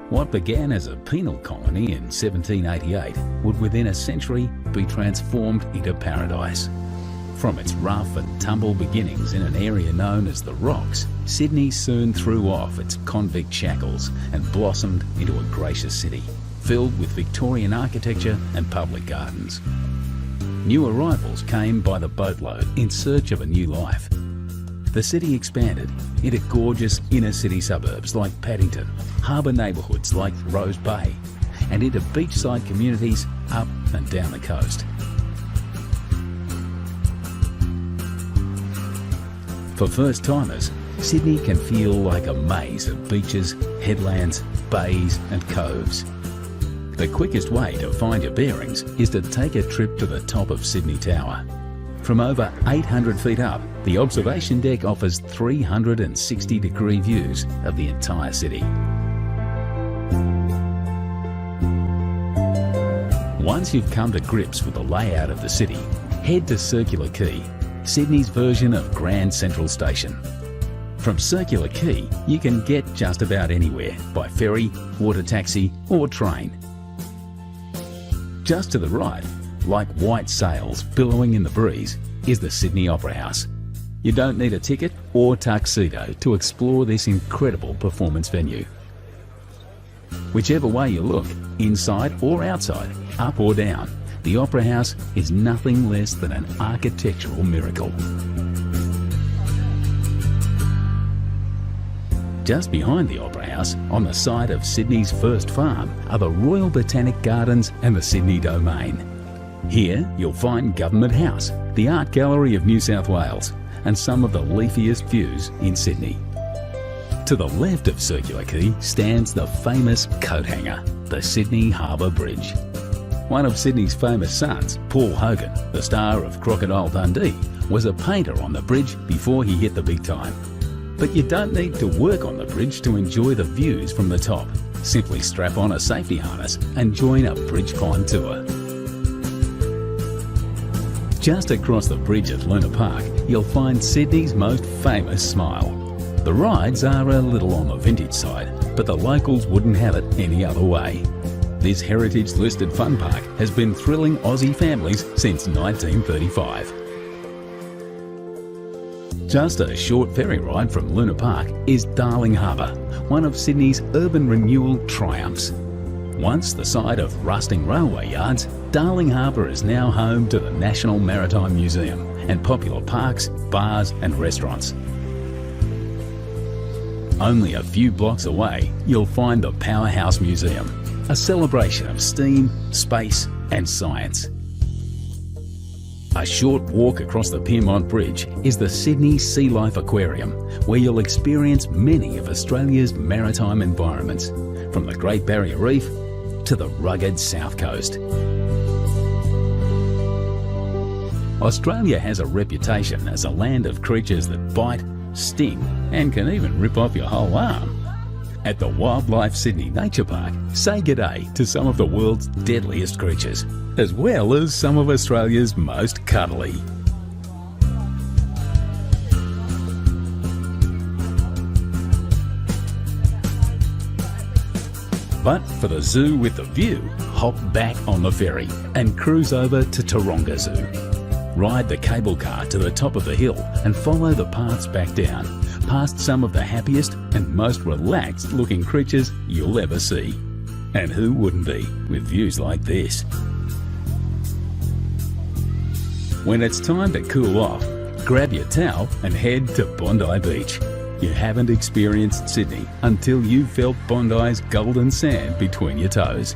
[SPEAKER 1] What began as a penal colony in 1788 would within a century be transformed into paradise. From its rough and tumble beginnings in an area known as the Rocks, Sydney soon threw off its convict shackles and blossomed into a gracious city, filled with Victorian architecture and public gardens. New arrivals came by the boatload in search of a new life. The city expanded into gorgeous inner city suburbs like Paddington, harbour neighbourhoods like Rose Bay, and into beachside communities up and down the coast. For first-timers, Sydney can feel like a maze of beaches, headlands, bays and coves. The quickest way to find your bearings is to take a trip to the top of Sydney Tower. From over 800 feet up, the observation deck offers 360-degree views of the entire city. Once you've come to grips with the layout of the city, head to Circular Quay, Sydney's version of Grand Central Station. From Circular Quay, you can get just about anywhere by ferry, water taxi or train. Just to the right, like white sails billowing in the breeze, is the Sydney Opera House. You don't need a ticket or tuxedo to explore this incredible performance venue. Whichever way you look, inside or outside, up or down, the Opera House is nothing less than an architectural miracle. Just behind the Opera House, on the site of Sydney's first farm, are the Royal Botanic Gardens and the Sydney Domain. Here you'll find Government House, the Art Gallery of New South Wales, and some of the leafiest views in Sydney. To the left of Circular Quay stands the famous coat hanger, the Sydney Harbour Bridge. One of Sydney's famous sons, Paul Hogan, the star of Crocodile Dundee, was a painter on the bridge before he hit the big time. But you don't need to work on the bridge to enjoy the views from the top. Simply strap on a safety harness and join a bridge climb tour. Just across the bridge at Luna Park, you'll find Sydney's most famous smile. The rides are a little on the vintage side, but the locals wouldn't have it any other way. This heritage-listed fun park has been thrilling Aussie families since 1935. Just a short ferry ride from Luna Park is Darling Harbour, one of Sydney's urban renewal triumphs. Once the site of rusting railway yards, Darling Harbour is now home to the National Maritime Museum and popular parks, bars and restaurants. Only a few blocks away, you'll find the Powerhouse Museum, a celebration of steam, space and science. A short walk across the Pyrmont Bridge is the Sydney Sea Life Aquarium, where you'll experience many of Australia's maritime environments, from the Great Barrier Reef to the rugged South Coast. Australia has a reputation as a land of creatures that bite, sting and can even rip off your whole arm. At the Wildlife Sydney Nature Park, say g'day to some of the world's deadliest creatures, as well as some of Australia's most cuddly. But for the zoo with the view, hop back on the ferry and cruise over to Taronga Zoo. Ride the cable car to the top of the hill and follow the paths back down, past some of the happiest and most relaxed looking creatures you'll ever see. And who wouldn't be with views like this? When it's time to cool off, grab your towel and head to Bondi Beach. You haven't experienced Sydney until you've felt Bondi's golden sand between your toes.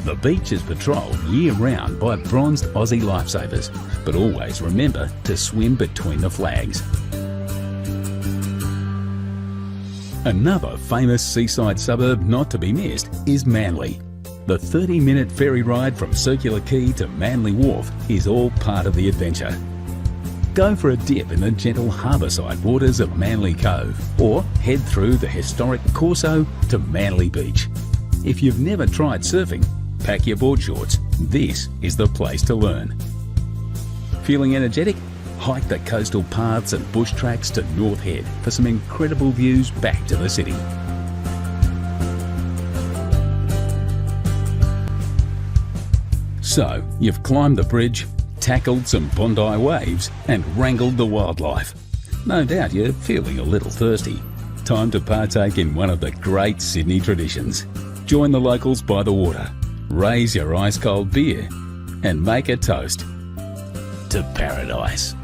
[SPEAKER 1] The beach is patrolled year-round by bronzed Aussie lifesavers, but always remember to swim between the flags. Another famous seaside suburb not to be missed is Manly. The 30-minute ferry ride from Circular Quay to Manly Wharf is all part of the adventure. Go for a dip in the gentle harbourside waters of Manly Cove, or head through the historic Corso to Manly Beach. If you've never tried surfing, pack your board shorts. This is the place to learn. Feeling energetic? Hike the coastal paths and bush tracks to North Head for some incredible views back to the city. So, you've climbed the bridge, tackled some Bondi waves and wrangled the wildlife. No doubt you're feeling a little thirsty. Time to partake in one of the great Sydney traditions. Join the locals by the water, raise your ice-cold beer and make a toast to paradise.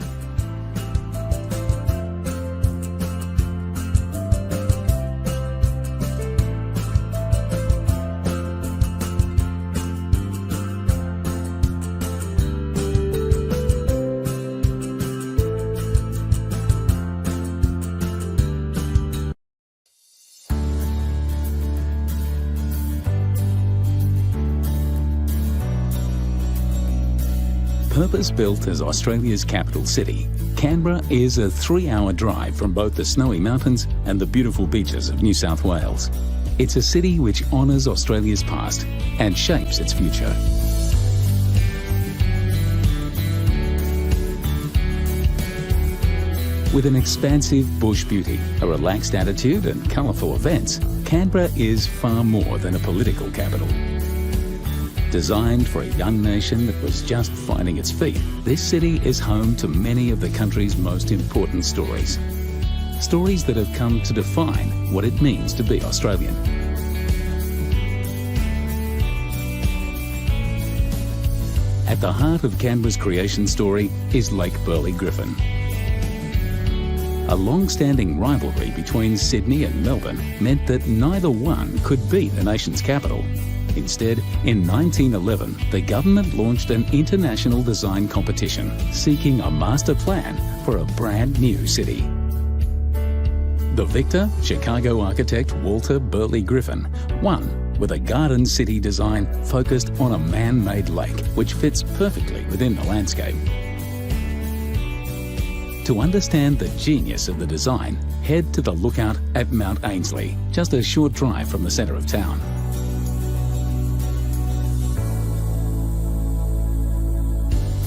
[SPEAKER 1] Purpose-built as Australia's capital city, Canberra is a 3-hour drive from both the snowy mountains and the beautiful beaches of New South Wales. It's a city which honours Australia's past and shapes its future. With an expansive bush beauty, a relaxed attitude and colourful events, Canberra is far more than a political capital. Designed for a young nation that was just finding its feet, this city is home to many of the country's most important stories. Stories that have come to define what it means to be Australian. At the heart of Canberra's creation story is Lake Burley Griffin. A long-standing rivalry between Sydney and Melbourne meant that neither one could be the nation's capital. Instead, in 1911, the government launched an international design competition seeking a master plan for a brand new city. The victor, Chicago architect Walter Burley Griffin, won with a garden city design focused on a man-made lake which fits perfectly within the landscape. To understand the genius of the design, head to the lookout at Mount Ainslie, just a short drive from the centre of town.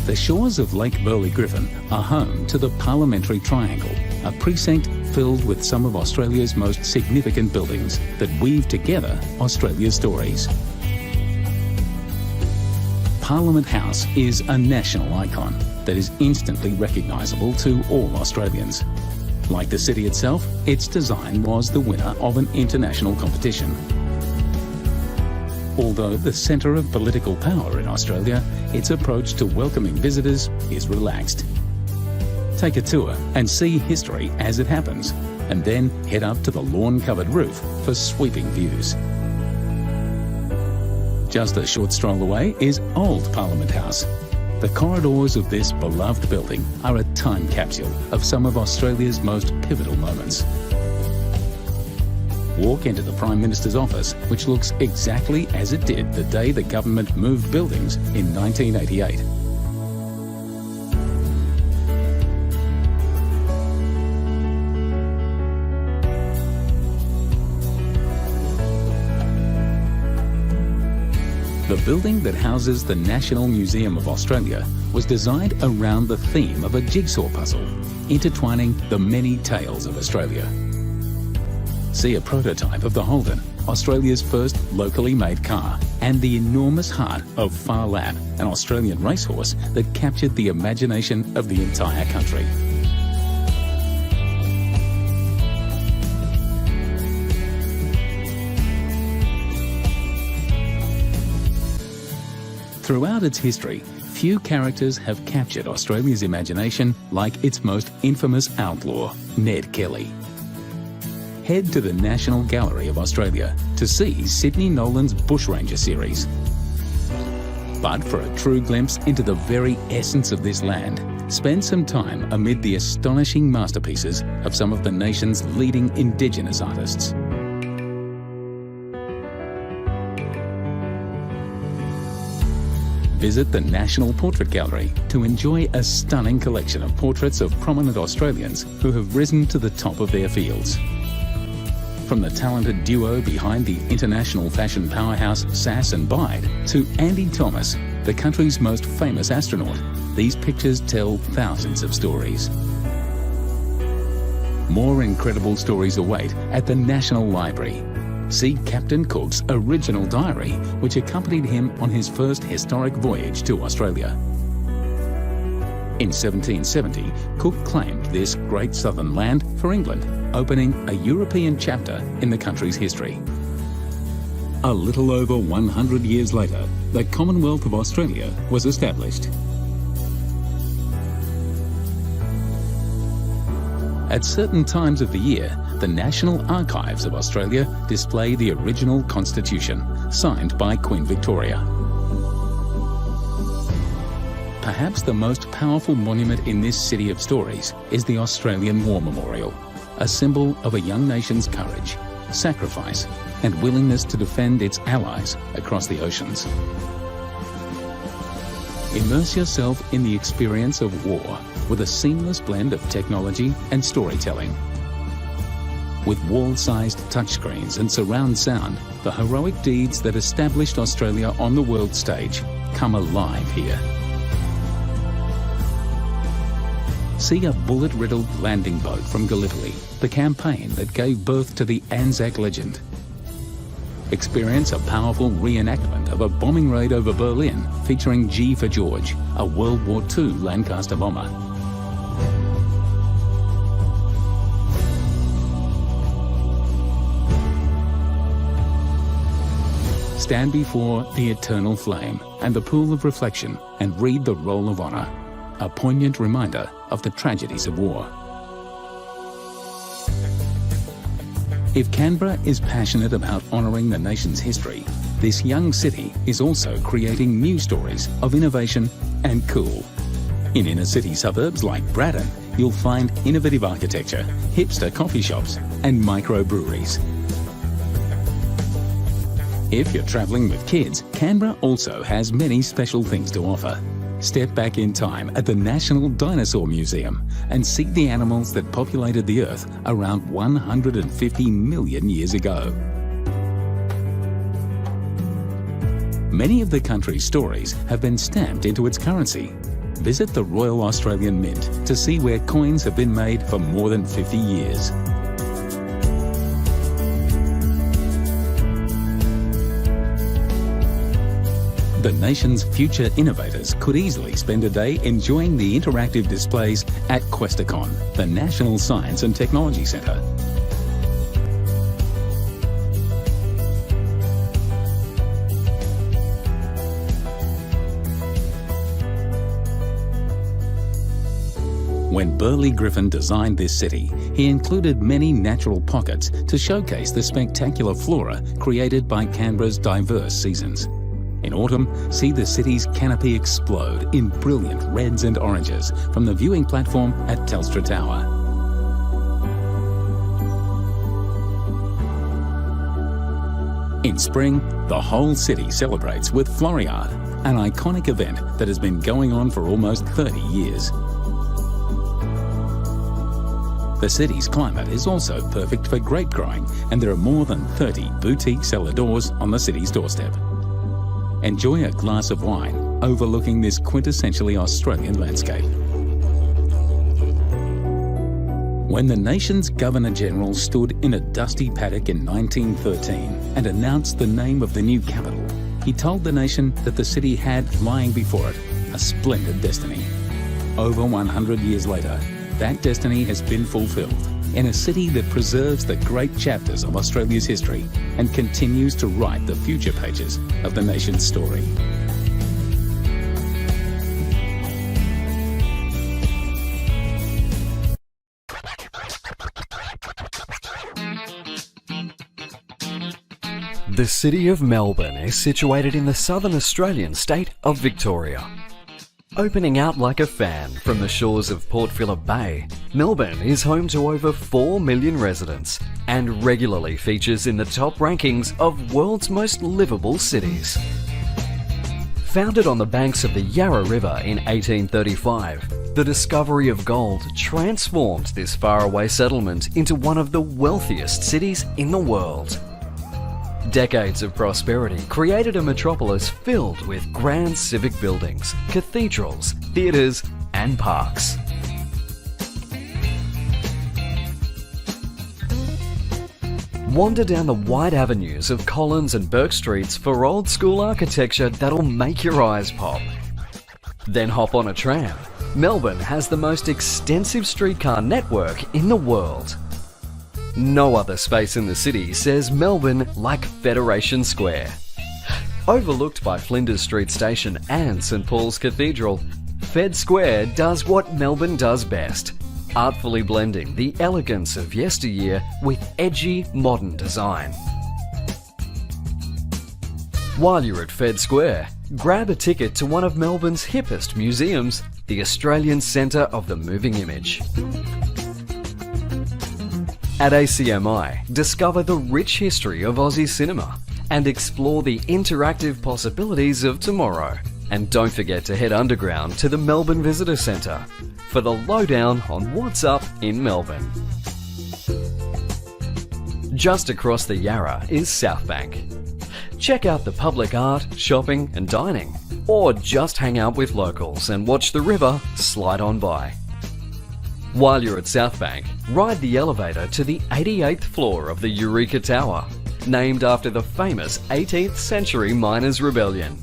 [SPEAKER 1] The shores of Lake Burley Griffin are home to the Parliamentary Triangle, a precinct filled with some of Australia's most significant buildings that weave together Australia's stories. Parliament House is a national icon that is instantly recognisable to all Australians. Like the city itself, its design was the winner of an international competition. Although the centre of political power in Australia, its approach to welcoming visitors is relaxed. Take a tour and see history as it happens, and then head up to the lawn-covered roof for sweeping views. Just a short stroll away is Old Parliament House. The corridors of this beloved building are a time capsule of some of Australia's most pivotal moments. Walk into the Prime Minister's office, which looks exactly as it did the day the government moved buildings in 1988. The building that houses the National Museum of Australia was designed around the theme of a jigsaw puzzle, intertwining the many tales of Australia. See a prototype of the Holden, Australia's first locally made car, and the enormous heart of Far Lap, an Australian racehorse that captured the imagination of the entire country. Throughout its history, few characters have captured Australia's imagination like its most infamous outlaw, Ned Kelly. Head to the National Gallery of Australia to see Sydney Nolan's Bushranger series. But for a true glimpse into the very essence of this land, spend some time amid the astonishing masterpieces of some of the nation's leading Indigenous artists. Visit the National Portrait Gallery to enjoy a stunning collection of portraits of prominent Australians who have risen to the top of their fields. From the talented duo behind the international fashion powerhouse Sass and Bide to Andy Thomas, the country's most famous astronaut, these pictures tell thousands of stories. More incredible stories await at the National Library. See Captain Cook's original diary, which accompanied him on his first historic voyage to Australia. In 1770, Cook claimed this great southern land for England, opening a European chapter in the country's history. A little over 100 years later, the Commonwealth of Australia was established. At certain times of the year, the National Archives of Australia display the original Constitution, signed by Queen Victoria. Perhaps the most powerful monument in this city of stories is the Australian War Memorial, a symbol of a young nation's courage, sacrifice, and willingness to defend its allies across the oceans. Immerse yourself in the experience of war with a seamless blend of technology and storytelling. With wall-sized touchscreens and surround sound, the heroic deeds that established Australia on the world stage come alive here. See a bullet-riddled landing boat from Gallipoli, the campaign that gave birth to the Anzac legend. Experience a powerful reenactment of a bombing raid over Berlin featuring G for George, a World War II Lancaster bomber. Stand before the eternal flame and the pool of reflection and read the Roll of Honour, a poignant reminder of the tragedies of war. If Canberra is passionate about honouring the nation's history, this young city is also creating new stories of innovation and cool. In inner city suburbs like Brisbane, you'll find innovative architecture, hipster coffee shops and microbreweries. If you're travelling with kids, Canberra also has many special things to offer. Step back in time at the National Dinosaur Museum and see the animals that populated the Earth around 150 million years ago. Many of the country's stories have been stamped into its currency. Visit the Royal Australian Mint to see where coins have been made for more than 50 years. The nation's future innovators could easily spend a day enjoying the interactive displays at Questacon, the National Science and Technology Centre. When Burley Griffin designed this city, he included many natural pockets to showcase the spectacular flora created by Canberra's diverse seasons. In autumn, see the city's canopy explode in brilliant reds and oranges from the viewing platform at Telstra Tower. In spring, the whole city celebrates with Floriade, an iconic event that has been going on for almost 30 years. The city's climate is also perfect for grape growing, and there are more than 30 boutique cellar doors on the city's doorstep. Enjoy a glass of wine overlooking this quintessentially Australian landscape. When the nation's Governor-General stood in a dusty paddock in 1913 and announced the name of the new capital, he told the nation that the city had lying before it a splendid destiny. Over 100 years later, that destiny has been fulfilled in a city that preserves the great chapters of Australia's history and continues to write the future pages of the nation's story.
[SPEAKER 11] The city of Melbourne is situated in the southern Australian state of Victoria. Opening out like a fan from the shores of Port Phillip Bay, Melbourne is home to over 4 million residents and regularly features in the top rankings of world's most livable cities. Founded on the banks of the Yarra River in 1835, the discovery of gold transformed this faraway settlement into one of the wealthiest cities in the world. Decades of prosperity created a metropolis filled with grand civic buildings, cathedrals, theatres and parks. Wander down the wide avenues of Collins and Burke Streets for old school architecture that'll make your eyes pop. Then hop on a tram. Melbourne has the most extensive streetcar network in the world. No other space in the city says Melbourne like Federation Square. Overlooked by Flinders Street Station and St Paul's Cathedral, Fed Square does what Melbourne does best, artfully blending the elegance of yesteryear with edgy modern design. While you're at Fed Square, grab a ticket to one of Melbourne's hippest museums, the Australian Centre of the Moving Image. At ACMI, discover the rich history of Aussie cinema and explore the interactive possibilities of tomorrow. And don't forget to head underground to the Melbourne Visitor Centre for the lowdown on what's up in Melbourne. Just across the Yarra is South Bank. Check out the public art, shopping and dining, or just hang out with locals and watch the river slide on by. While you're at South Bank, ride the elevator to the 88th floor of the Eureka Tower, named after the famous 18th century miners' rebellion.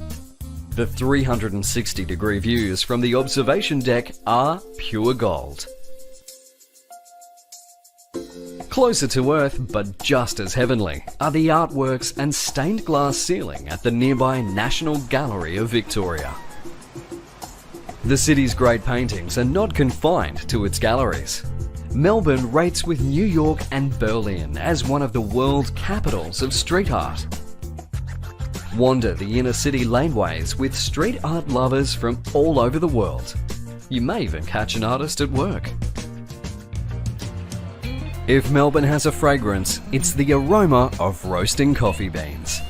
[SPEAKER 11] The 360-degree views from the observation deck are pure gold. Closer to Earth, but just as heavenly, are the artworks and stained glass ceiling at the nearby National Gallery of Victoria. The city's great paintings are not confined to its galleries. Melbourne rates with New York and Berlin as one of the world capitals of street art. Wander the inner city laneways with street art lovers from all over the world. You may even catch an artist at work. If Melbourne has a fragrance, it's the aroma of roasting coffee beans.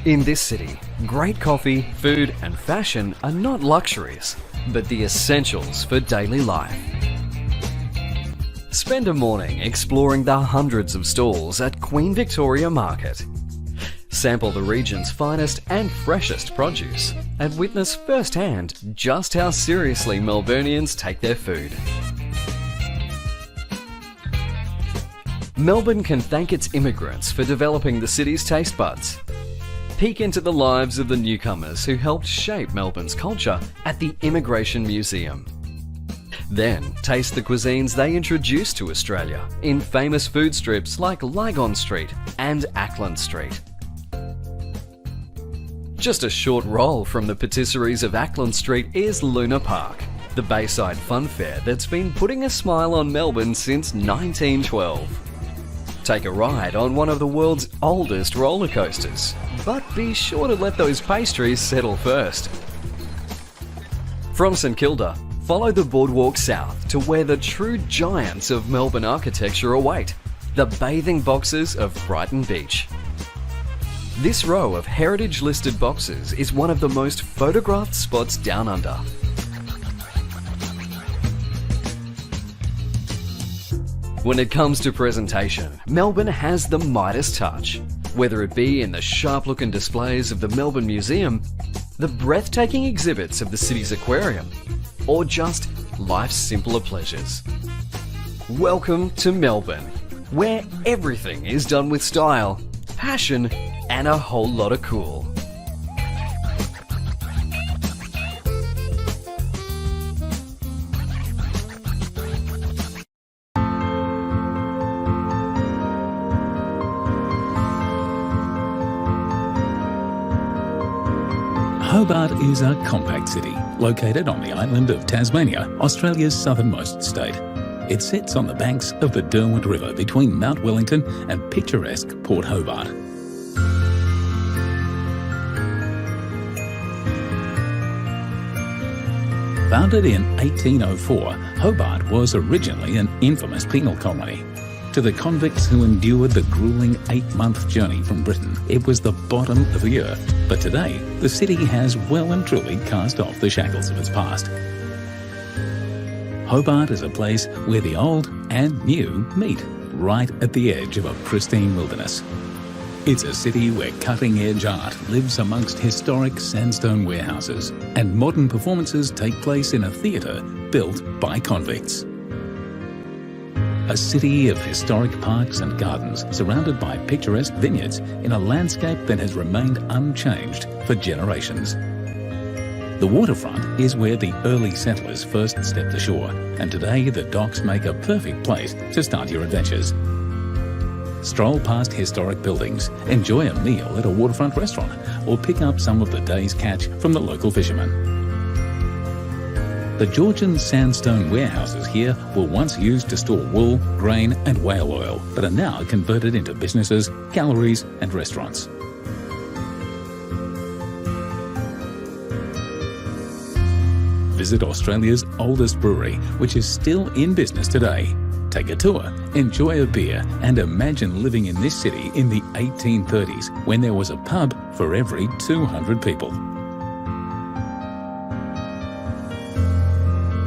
[SPEAKER 11] In this city, great coffee, food and fashion are not luxuries, but the essentials for daily life. Spend a morning exploring the hundreds of stalls at Queen Victoria Market. Sample the region's finest and freshest produce and witness firsthand just how seriously Melburnians take their food. Melbourne can thank its immigrants for developing the city's taste buds. Peek into the lives of the newcomers who helped shape Melbourne's culture at the Immigration Museum. Then taste the cuisines they introduced to Australia in famous food strips like Lygon Street and Ackland Street. Just a short roll from the patisseries of Ackland Street is Luna Park, the Bayside fun fair that's been putting a smile on Melbourne since 1912. Take a ride on one of the world's oldest roller coasters, but be sure to let those pastries settle first. From St Kilda, follow the boardwalk south to where the true giants of Melbourne architecture await, the bathing boxes of Brighton Beach. This row of heritage-listed boxes is one of the most photographed spots down under. When it comes to presentation, Melbourne has the Midas touch. Whether it be in the sharp-looking displays of the Melbourne Museum, the breathtaking exhibits of the city's aquarium, or just life's simpler pleasures. Welcome to Melbourne, where everything is done with style, passion, and a whole lot of cool.
[SPEAKER 1] Hobart is a compact city located on the island of Tasmania, Australia's southernmost state. It sits on the banks of the Derwent River between Mount Wellington and picturesque Port Hobart. Founded in 1804, Hobart was originally an infamous penal colony. To the convicts who endured the grueling 8-month journey from Britain, it was the bottom of the earth. But today, the city has well and truly cast off the shackles of its past. Hobart is a place where the old and new meet, right at the edge of a pristine wilderness. It's a city where cutting-edge art lives amongst historic sandstone warehouses, and modern performances take place in a theatre built by convicts. A city of historic parks and gardens surrounded by picturesque vineyards in a landscape that has remained unchanged for generations. The waterfront is where the early settlers first stepped ashore, and today the docks make a perfect place to start your adventures. Stroll past historic buildings, enjoy a meal at a waterfront restaurant, or pick up some of the day's catch from the local fishermen. The Georgian sandstone warehouses here were once used to store wool, grain and whale oil, but are now converted into businesses, galleries and restaurants. Visit Australia's oldest brewery, which is still in business today. Take a tour, enjoy a beer and imagine living in this city in the 1830s when there was a pub for every 200 people.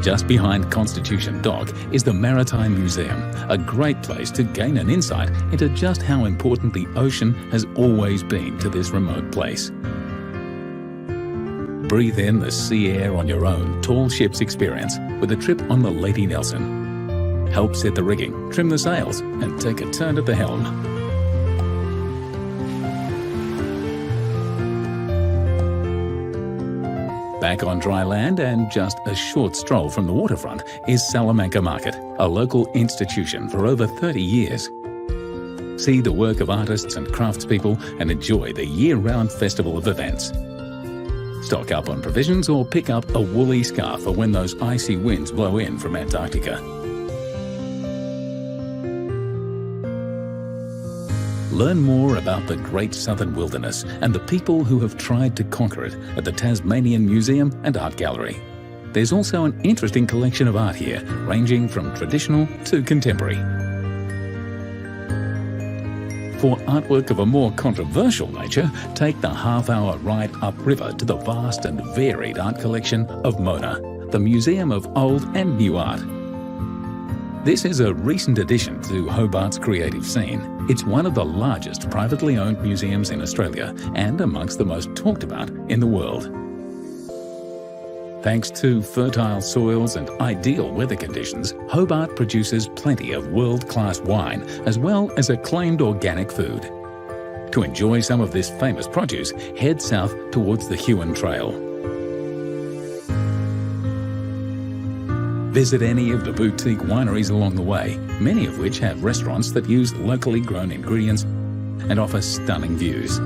[SPEAKER 1] Just behind Constitution Dock is the Maritime Museum, a great place to gain an insight into just how important the ocean has always been to this remote place. Breathe in the sea air on your own tall ships experience with a trip on the Lady Nelson. Help set the rigging, trim the sails and take a turn at the helm. Back on dry land and just a short stroll from the waterfront is Salamanca Market, a local institution for over 30 years. See the work of artists and craftspeople and enjoy the year-round festival of events. Stock up on provisions or pick up a woolly scarf for when those icy winds blow in from Antarctica. Learn more about the Great Southern Wilderness and the people who have tried to conquer it at the Tasmanian Museum and Art Gallery. There's also an interesting collection of art here, ranging from traditional to contemporary. For artwork of a more controversial nature, take the half-hour ride upriver to the vast and varied art collection of Mona, the Museum of Old and New Art. This is a recent addition to Hobart's creative scene. It's one of the largest privately owned museums in Australia and amongst the most talked about in the world. Thanks to fertile soils and ideal weather conditions, Hobart produces plenty of world-class wine as well as acclaimed organic food. To enjoy some of this famous produce, head south towards the Huon Trail. Visit any of the boutique wineries along the way, many of which have restaurants that use locally grown ingredients and offer stunning views.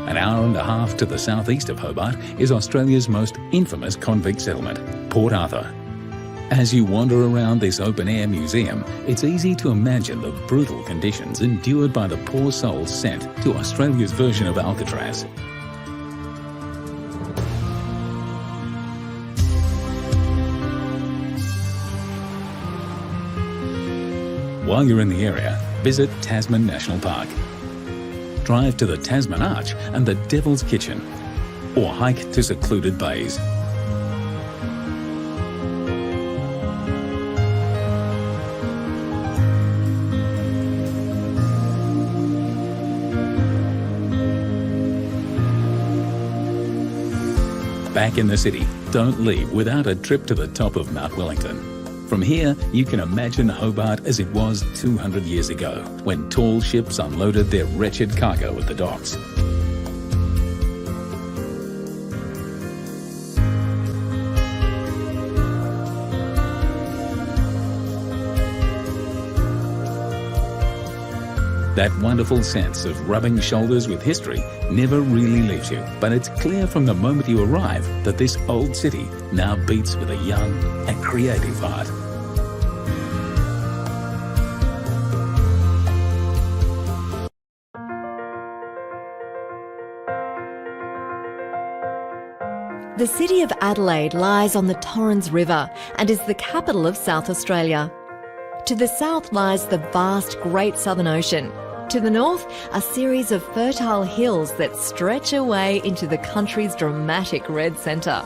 [SPEAKER 1] An hour and a half to the southeast of Hobart is Australia's most infamous convict settlement, Port Arthur. As you wander around this open-air museum, it's easy to imagine the brutal conditions endured by the poor souls sent to Australia's version of Alcatraz. While you're in the area, visit Tasman National Park. Drive to the Tasman Arch and the Devil's Kitchen, or hike to secluded bays. Back in the city, don't leave without a trip to the top of Mount Wellington. From here, you can imagine Hobart as it was 200 years ago, when tall ships unloaded their wretched cargo at the docks. That wonderful sense of rubbing shoulders with history never really leaves you, but it's clear from the moment you arrive that this old city now beats with a young and creative heart.
[SPEAKER 9] The city of Adelaide lies on the Torrens River and is the capital of South Australia. To the south lies the vast Great Southern Ocean. To the north, a series of fertile hills that stretch away into the country's dramatic red centre.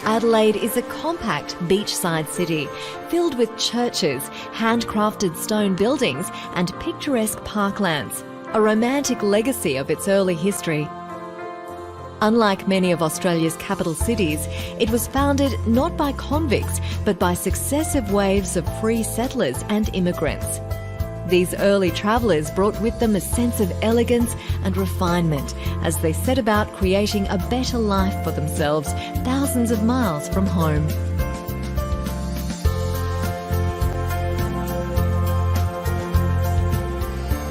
[SPEAKER 9] Adelaide is a compact beachside city filled with churches, handcrafted stone buildings and picturesque parklands, a romantic legacy of its early history. Unlike many of Australia's capital cities, it was founded not by convicts but by successive waves of free settlers and immigrants. These early travellers brought with them a sense of elegance and refinement as they set about creating a better life for themselves thousands of miles from home.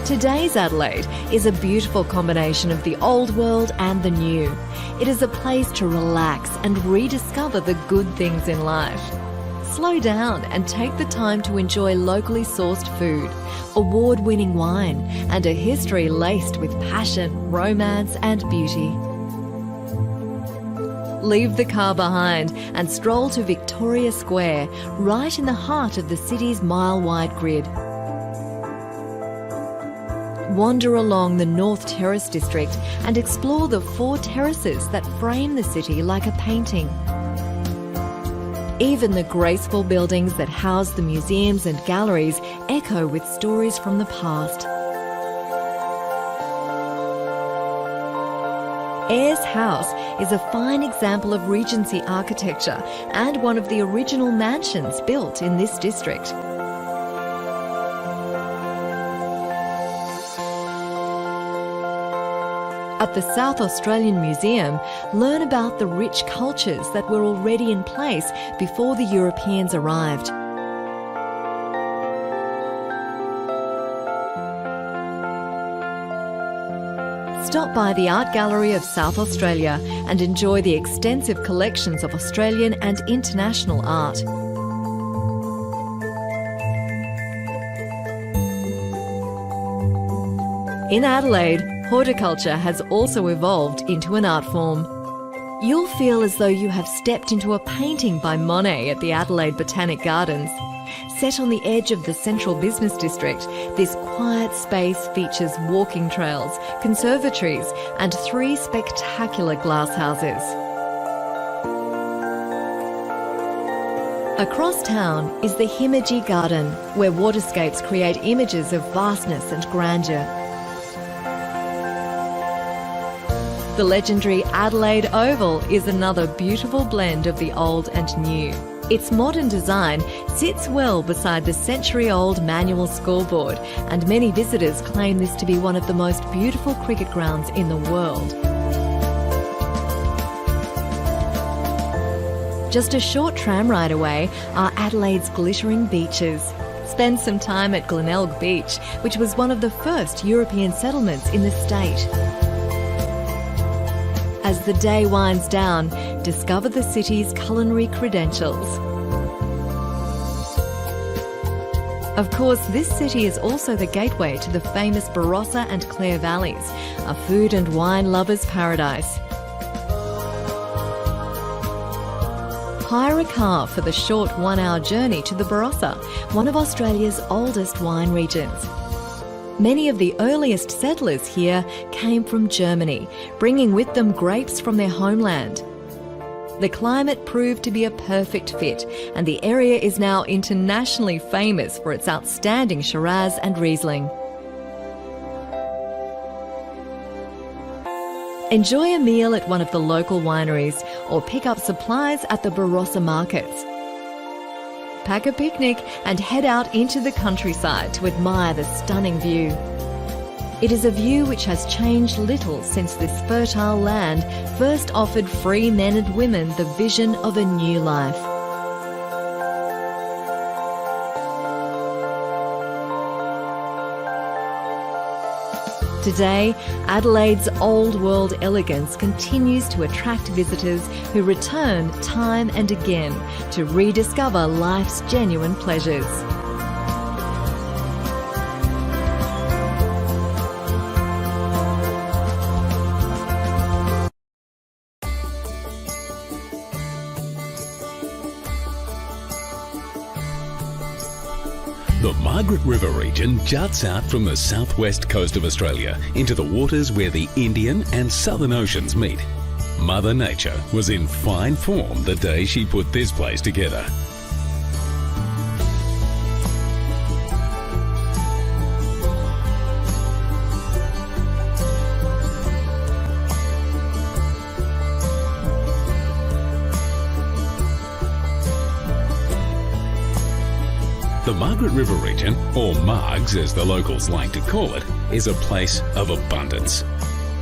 [SPEAKER 9] Today's Adelaide is a beautiful combination of the old world and the new. It is a place to relax and rediscover the good things in life. Slow down and take the time to enjoy locally sourced food, award-winning wine, and a history laced with passion, romance, and beauty. Leave the car behind and stroll to Victoria Square, right in the heart of the city's mile-wide grid. Wander along the North Terrace district and explore the 4 terraces that frame the city like a painting. Even the graceful buildings that house the museums and galleries echo with stories from the past. Ayres House is a fine example of Regency architecture and one of the original mansions built in this district. At the South Australian Museum, learn about the rich cultures that were already in place before the Europeans arrived. Stop by the Art Gallery of South Australia and enjoy the extensive collections of Australian and international art. In Adelaide, horticulture has also evolved into an art form. You'll feel as though you have stepped into a painting by Monet at the Adelaide Botanic Gardens. Set on the edge of the central business district, this quiet space features walking trails, conservatories, and 3 spectacular glasshouses. Across town is the Himeji Garden, where waterscapes create images of vastness and grandeur. The legendary Adelaide Oval is another beautiful blend of the old and new. Its modern design sits well beside the century-old manual scoreboard, and many visitors claim this to be one of the most beautiful cricket grounds in the world. Just a short tram ride away are Adelaide's glittering beaches. Spend some time at Glenelg Beach, which was one of the first European settlements in the state. As the day winds down, discover the city's culinary credentials. Of course, this city is also the gateway to the famous Barossa and Clare Valleys, a food and wine lover's paradise. Hire a car for the short 1-hour journey to the Barossa, one of Australia's oldest wine regions. Many of the earliest settlers here came from Germany, bringing with them grapes from their homeland. The climate proved to be a perfect fit, and the area is now internationally famous for its outstanding Shiraz and Riesling. Enjoy a meal at one of the local wineries or pick up supplies at the Barossa markets. Pack a picnic and head out into the countryside to admire the stunning view. It is a view which has changed little since this fertile land first offered free men and women the vision of a new life. Today, Adelaide's old world elegance continues to attract visitors who return time and again to rediscover life's genuine pleasures.
[SPEAKER 1] The Margaret River region juts out from the southwest coast of Australia into the waters where the Indian and Southern Oceans meet. Mother Nature was in fine form the day she put this place together. The Margaret River region, or Margs as the locals like to call it, is a place of abundance.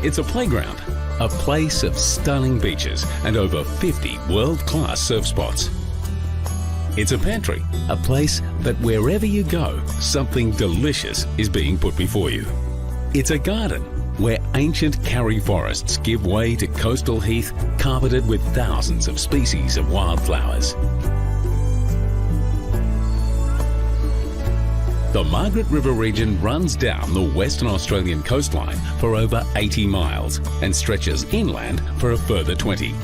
[SPEAKER 1] It's a playground, a place of stunning beaches and over 50 world-class surf spots. It's a pantry, a place that wherever you go, something delicious is being put before you. It's a garden, where ancient karri forests give way to coastal heath carpeted with thousands of species of wildflowers. The Margaret River region runs down the Western Australian coastline for over 80 miles and stretches inland for a further 20.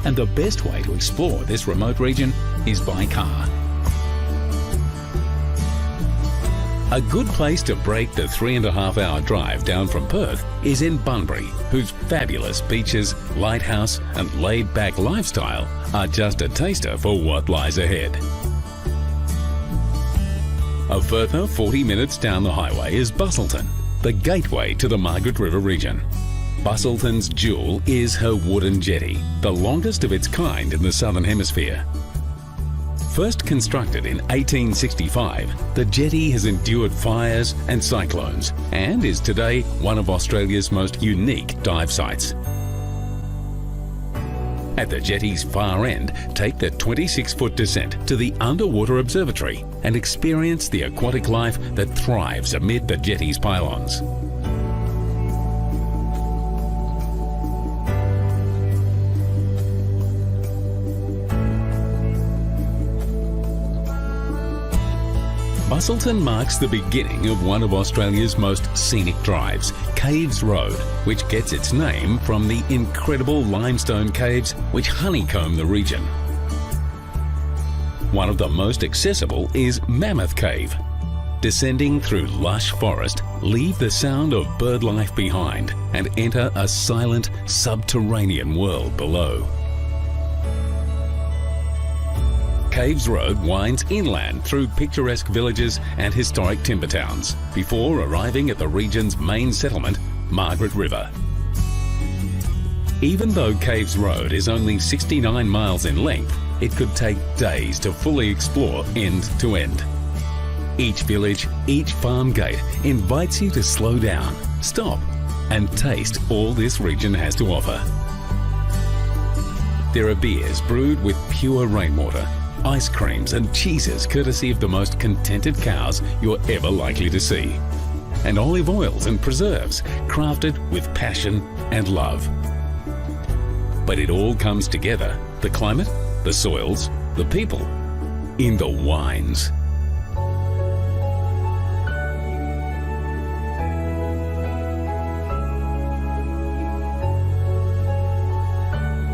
[SPEAKER 1] And the best way to explore this remote region is by car. A good place to break the 3.5-hour drive down from Perth is in Bunbury, whose fabulous beaches, lighthouse and laid-back lifestyle are just a taster for what lies ahead. A further 40 minutes down the highway is Busselton, the gateway to the Margaret River region. Busselton's jewel is her wooden jetty, the longest of its kind in the Southern Hemisphere. First constructed in 1865, the jetty has endured fires and cyclones and is today one of Australia's most unique dive sites. At the jetty's far end, take the 26-foot descent to the underwater observatory and experience the aquatic life that thrives amid the jetty's pylons. Busselton marks the beginning of one of Australia's most scenic drives, Caves Road, which gets its name from the incredible limestone caves which honeycomb the region. One of the most accessible is Mammoth Cave. Descending through lush forest, leave the sound of bird life behind and enter a silent, subterranean world below. Caves Road winds inland through picturesque villages and historic timber towns before arriving at the region's main settlement, Margaret River. Even though Caves Road is only 69 miles in length, it could take days to fully explore end to end. Each village, each farm gate invites you to slow down, stop, and taste all this region has to offer. There are beers brewed with pure rainwater, ice creams and cheeses courtesy of the most contented cows you're ever likely to see, and olive oils and preserves crafted with passion and love. But it all comes together, the climate, the soils, the people, in the wines.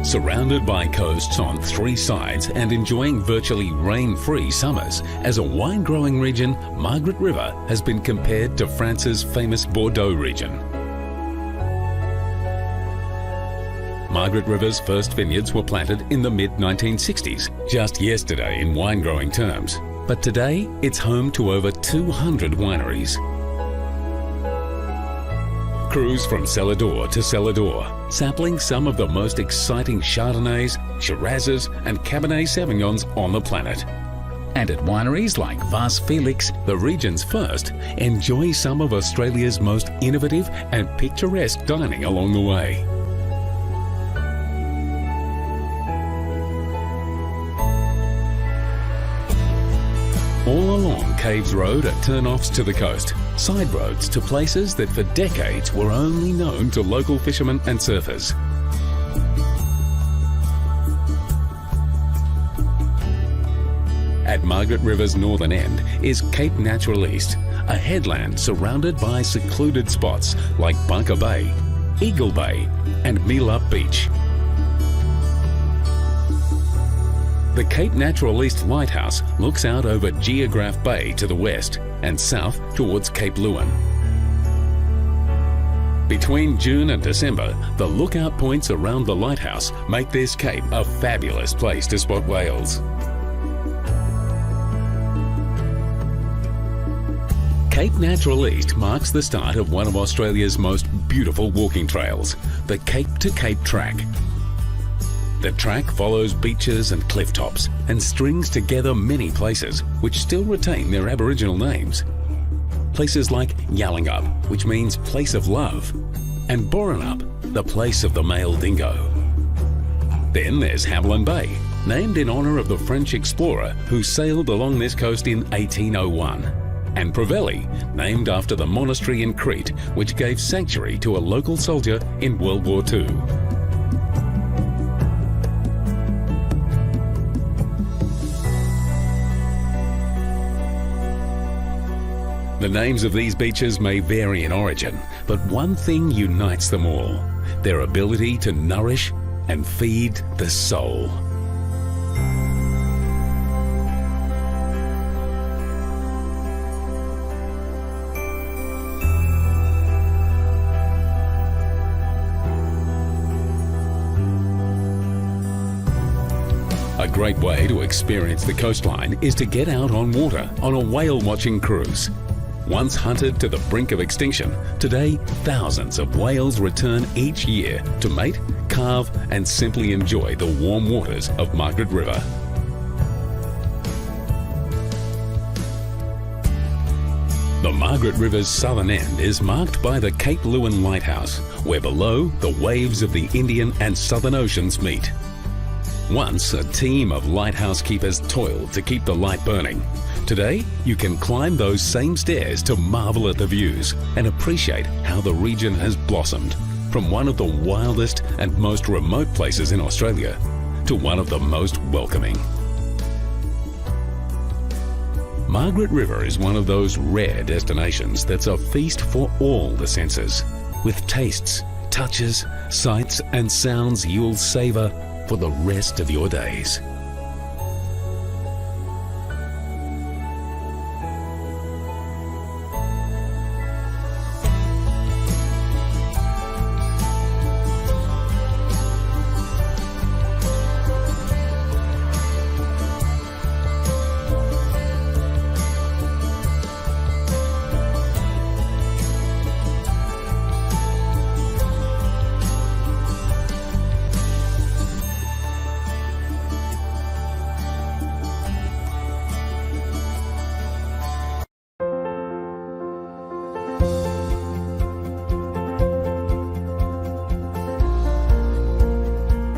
[SPEAKER 1] Surrounded by coasts on 3 sides and enjoying virtually rain-free summers, as a wine-growing region, Margaret River has been compared to France's famous Bordeaux region. Margaret River's first vineyards were planted in the mid-1960s, just yesterday in wine-growing terms. But today, it's home to over 200 wineries. Cruise from cellar door to cellar door, sampling some of the most exciting Chardonnays, Shirazes and Cabernet Sauvignons on the planet. And at wineries like Vas Felix, the region's first, enjoy some of Australia's most innovative and picturesque dining along the way. All along along Caves Road are turn-offs to the coast, side roads to places that for decades were only known to local fishermen and surfers. At Margaret River's northern end is Cape Natural East, a headland surrounded by secluded spots like Bunker Bay, Eagle Bay and Meelup Beach. The Cape Natural East Lighthouse looks out over Geograph Bay to the west and south towards Cape Leeuwin. Between June and December, the lookout points around the lighthouse make this cape a fabulous place to spot whales. Cape Natural East marks the start of one of Australia's most beautiful walking trails, the Cape to Cape Track. The track follows beaches and cliff tops and strings together many places which still retain their Aboriginal names. Places like Yallingup, which means place of love, and Borenup, the place of the male dingo. Then there's Hamelin Bay, named in honour of the French explorer who sailed along this coast in 1801. And Provelli, named after the monastery in Crete, which gave sanctuary to a local soldier in World War II. The names of these beaches may vary in origin, but one thing unites them all: their ability to nourish and feed the soul. A great way to experience the coastline is to get out on water on a whale watching cruise. Once hunted to the brink of extinction, today thousands of whales return each year to mate, carve and simply enjoy the warm waters of Margaret River. The Margaret River's southern end is marked by the Cape Leeuwin Lighthouse, where below the waves of the Indian and Southern Oceans meet. Once a team of lighthouse keepers toiled to keep the light burning. Today, you can climb those same stairs to marvel at the views and appreciate how the region has blossomed from one of the wildest and most remote places in Australia to one of the most welcoming. Margaret River is one of those rare destinations that's a feast for all the senses, with tastes, touches, sights and sounds you'll savour for the rest of your days.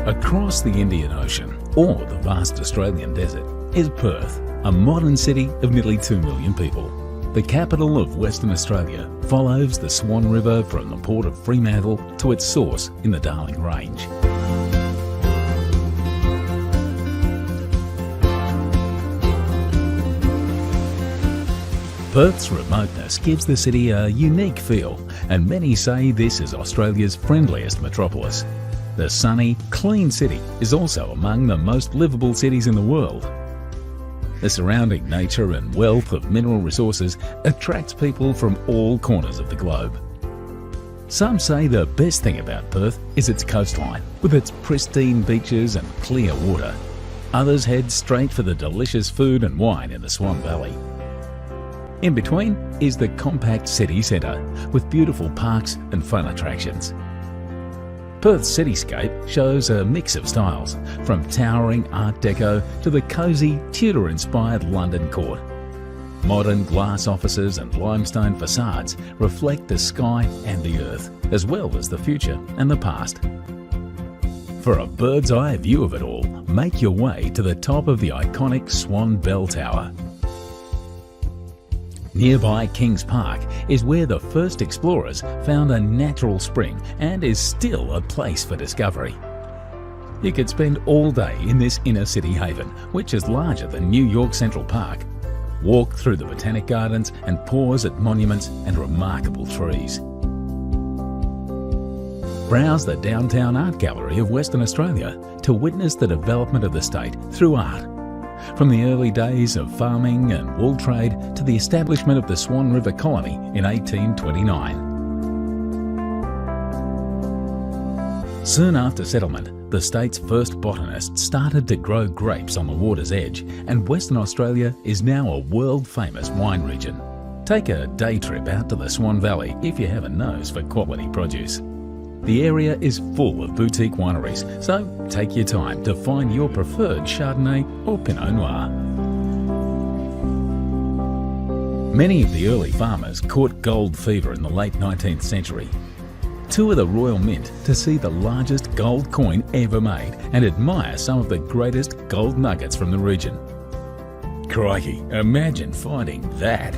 [SPEAKER 1] Across the Indian Ocean, or the vast Australian desert, is Perth, a modern city of nearly 2 million people. The capital of Western Australia follows the Swan River from the port of Fremantle to its source in the Darling Range. Perth's remoteness gives the city a unique feel, and many say this is Australia's friendliest metropolis. The sunny, clean city is also among the most livable cities in the world. The surrounding nature and wealth of mineral resources attracts people from all corners of the globe. Some say the best thing about Perth is its coastline, with its pristine beaches and clear water. Others head straight for the delicious food and wine in the Swan Valley. In between is the compact city centre, with beautiful parks and fun attractions. Perth's cityscape shows a mix of styles, from towering Art Deco to the cosy Tudor-inspired London court. Modern glass offices and limestone facades reflect the sky and the earth, as well as the future and the past. For a bird's eye view of it all, make your way to the top of the iconic Swan Bell Tower. Nearby Kings Park is where the first explorers found a natural spring and is still a place for discovery. You could spend all day in this inner city haven, which is larger than New York Central Park. Walk through the Botanic Gardens and pause at monuments and remarkable trees. Browse the Downtown Art Gallery of Western Australia to witness the development of the state through art. From the early days of farming and wool trade to the establishment of the Swan River Colony in 1829. Soon after settlement, the state's first botanists started to grow grapes on the water's edge, and Western Australia is now a world-famous wine region. Take a day trip out to the Swan Valley if you have a nose for quality produce. The area is full of boutique wineries, so take your time to find your preferred Chardonnay or Pinot Noir. Many of the early farmers caught gold fever in the late 19th century. Tour the Royal Mint to see the largest gold coin ever made and admire some of the greatest gold nuggets from the region. Crikey, imagine finding that!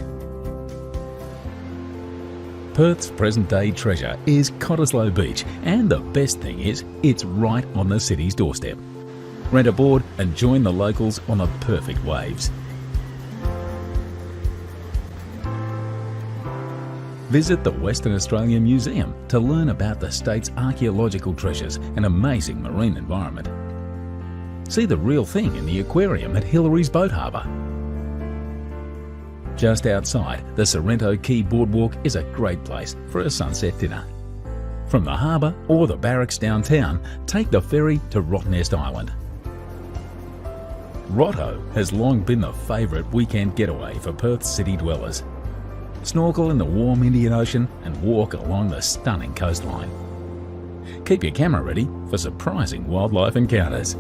[SPEAKER 1] Perth's present-day treasure is Cottesloe Beach, and the best thing is, it's right on the city's doorstep. Rent a board and join the locals on the perfect waves. Visit the Western Australian Museum to learn about the state's archaeological treasures and amazing marine environment. See the real thing in the aquarium at Hillary's Boat Harbour. Just outside, the Sorrento Quay Boardwalk is a great place for a sunset dinner. From the harbour or the barracks downtown, take the ferry to Rottnest Island. Rotto has long been the favourite weekend getaway for Perth's city dwellers. Snorkel in the warm Indian Ocean and walk along the stunning coastline. Keep your camera ready for surprising wildlife encounters.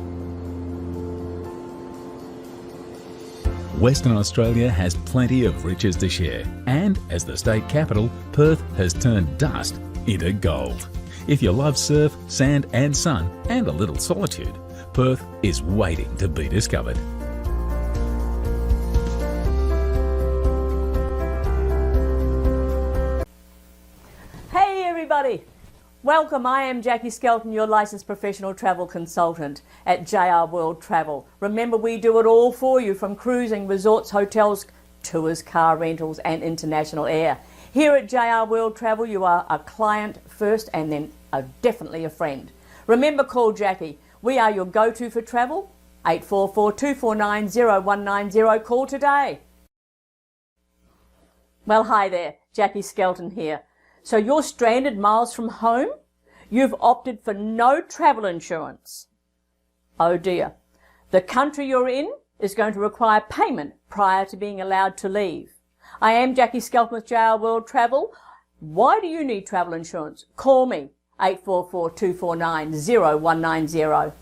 [SPEAKER 1] Western Australia has plenty of riches to share, and as the state capital, Perth has turned dust into gold. If you love surf, sand and sun, and a little solitude, Perth is waiting to be discovered.
[SPEAKER 12] Hey everybody! Welcome, I am Jackie Skelton, your licensed professional travel consultant at JR World Travel. Remember, we do it all for you, from cruising, resorts, hotels, tours, car rentals and international air. Here at JR World Travel, you are a client first and then definitely a friend. Remember, call Jackie. We are your go-to for travel. 844-249-0190. Call today. Well, hi there, Jackie Skelton here. So you're stranded miles from home? You've opted for no travel insurance. Oh dear. The country you're in is going to require payment prior to being allowed to leave. I am Jackie Skelton with JR World Travel. Why do you need travel insurance? Call me, 844-249-0190.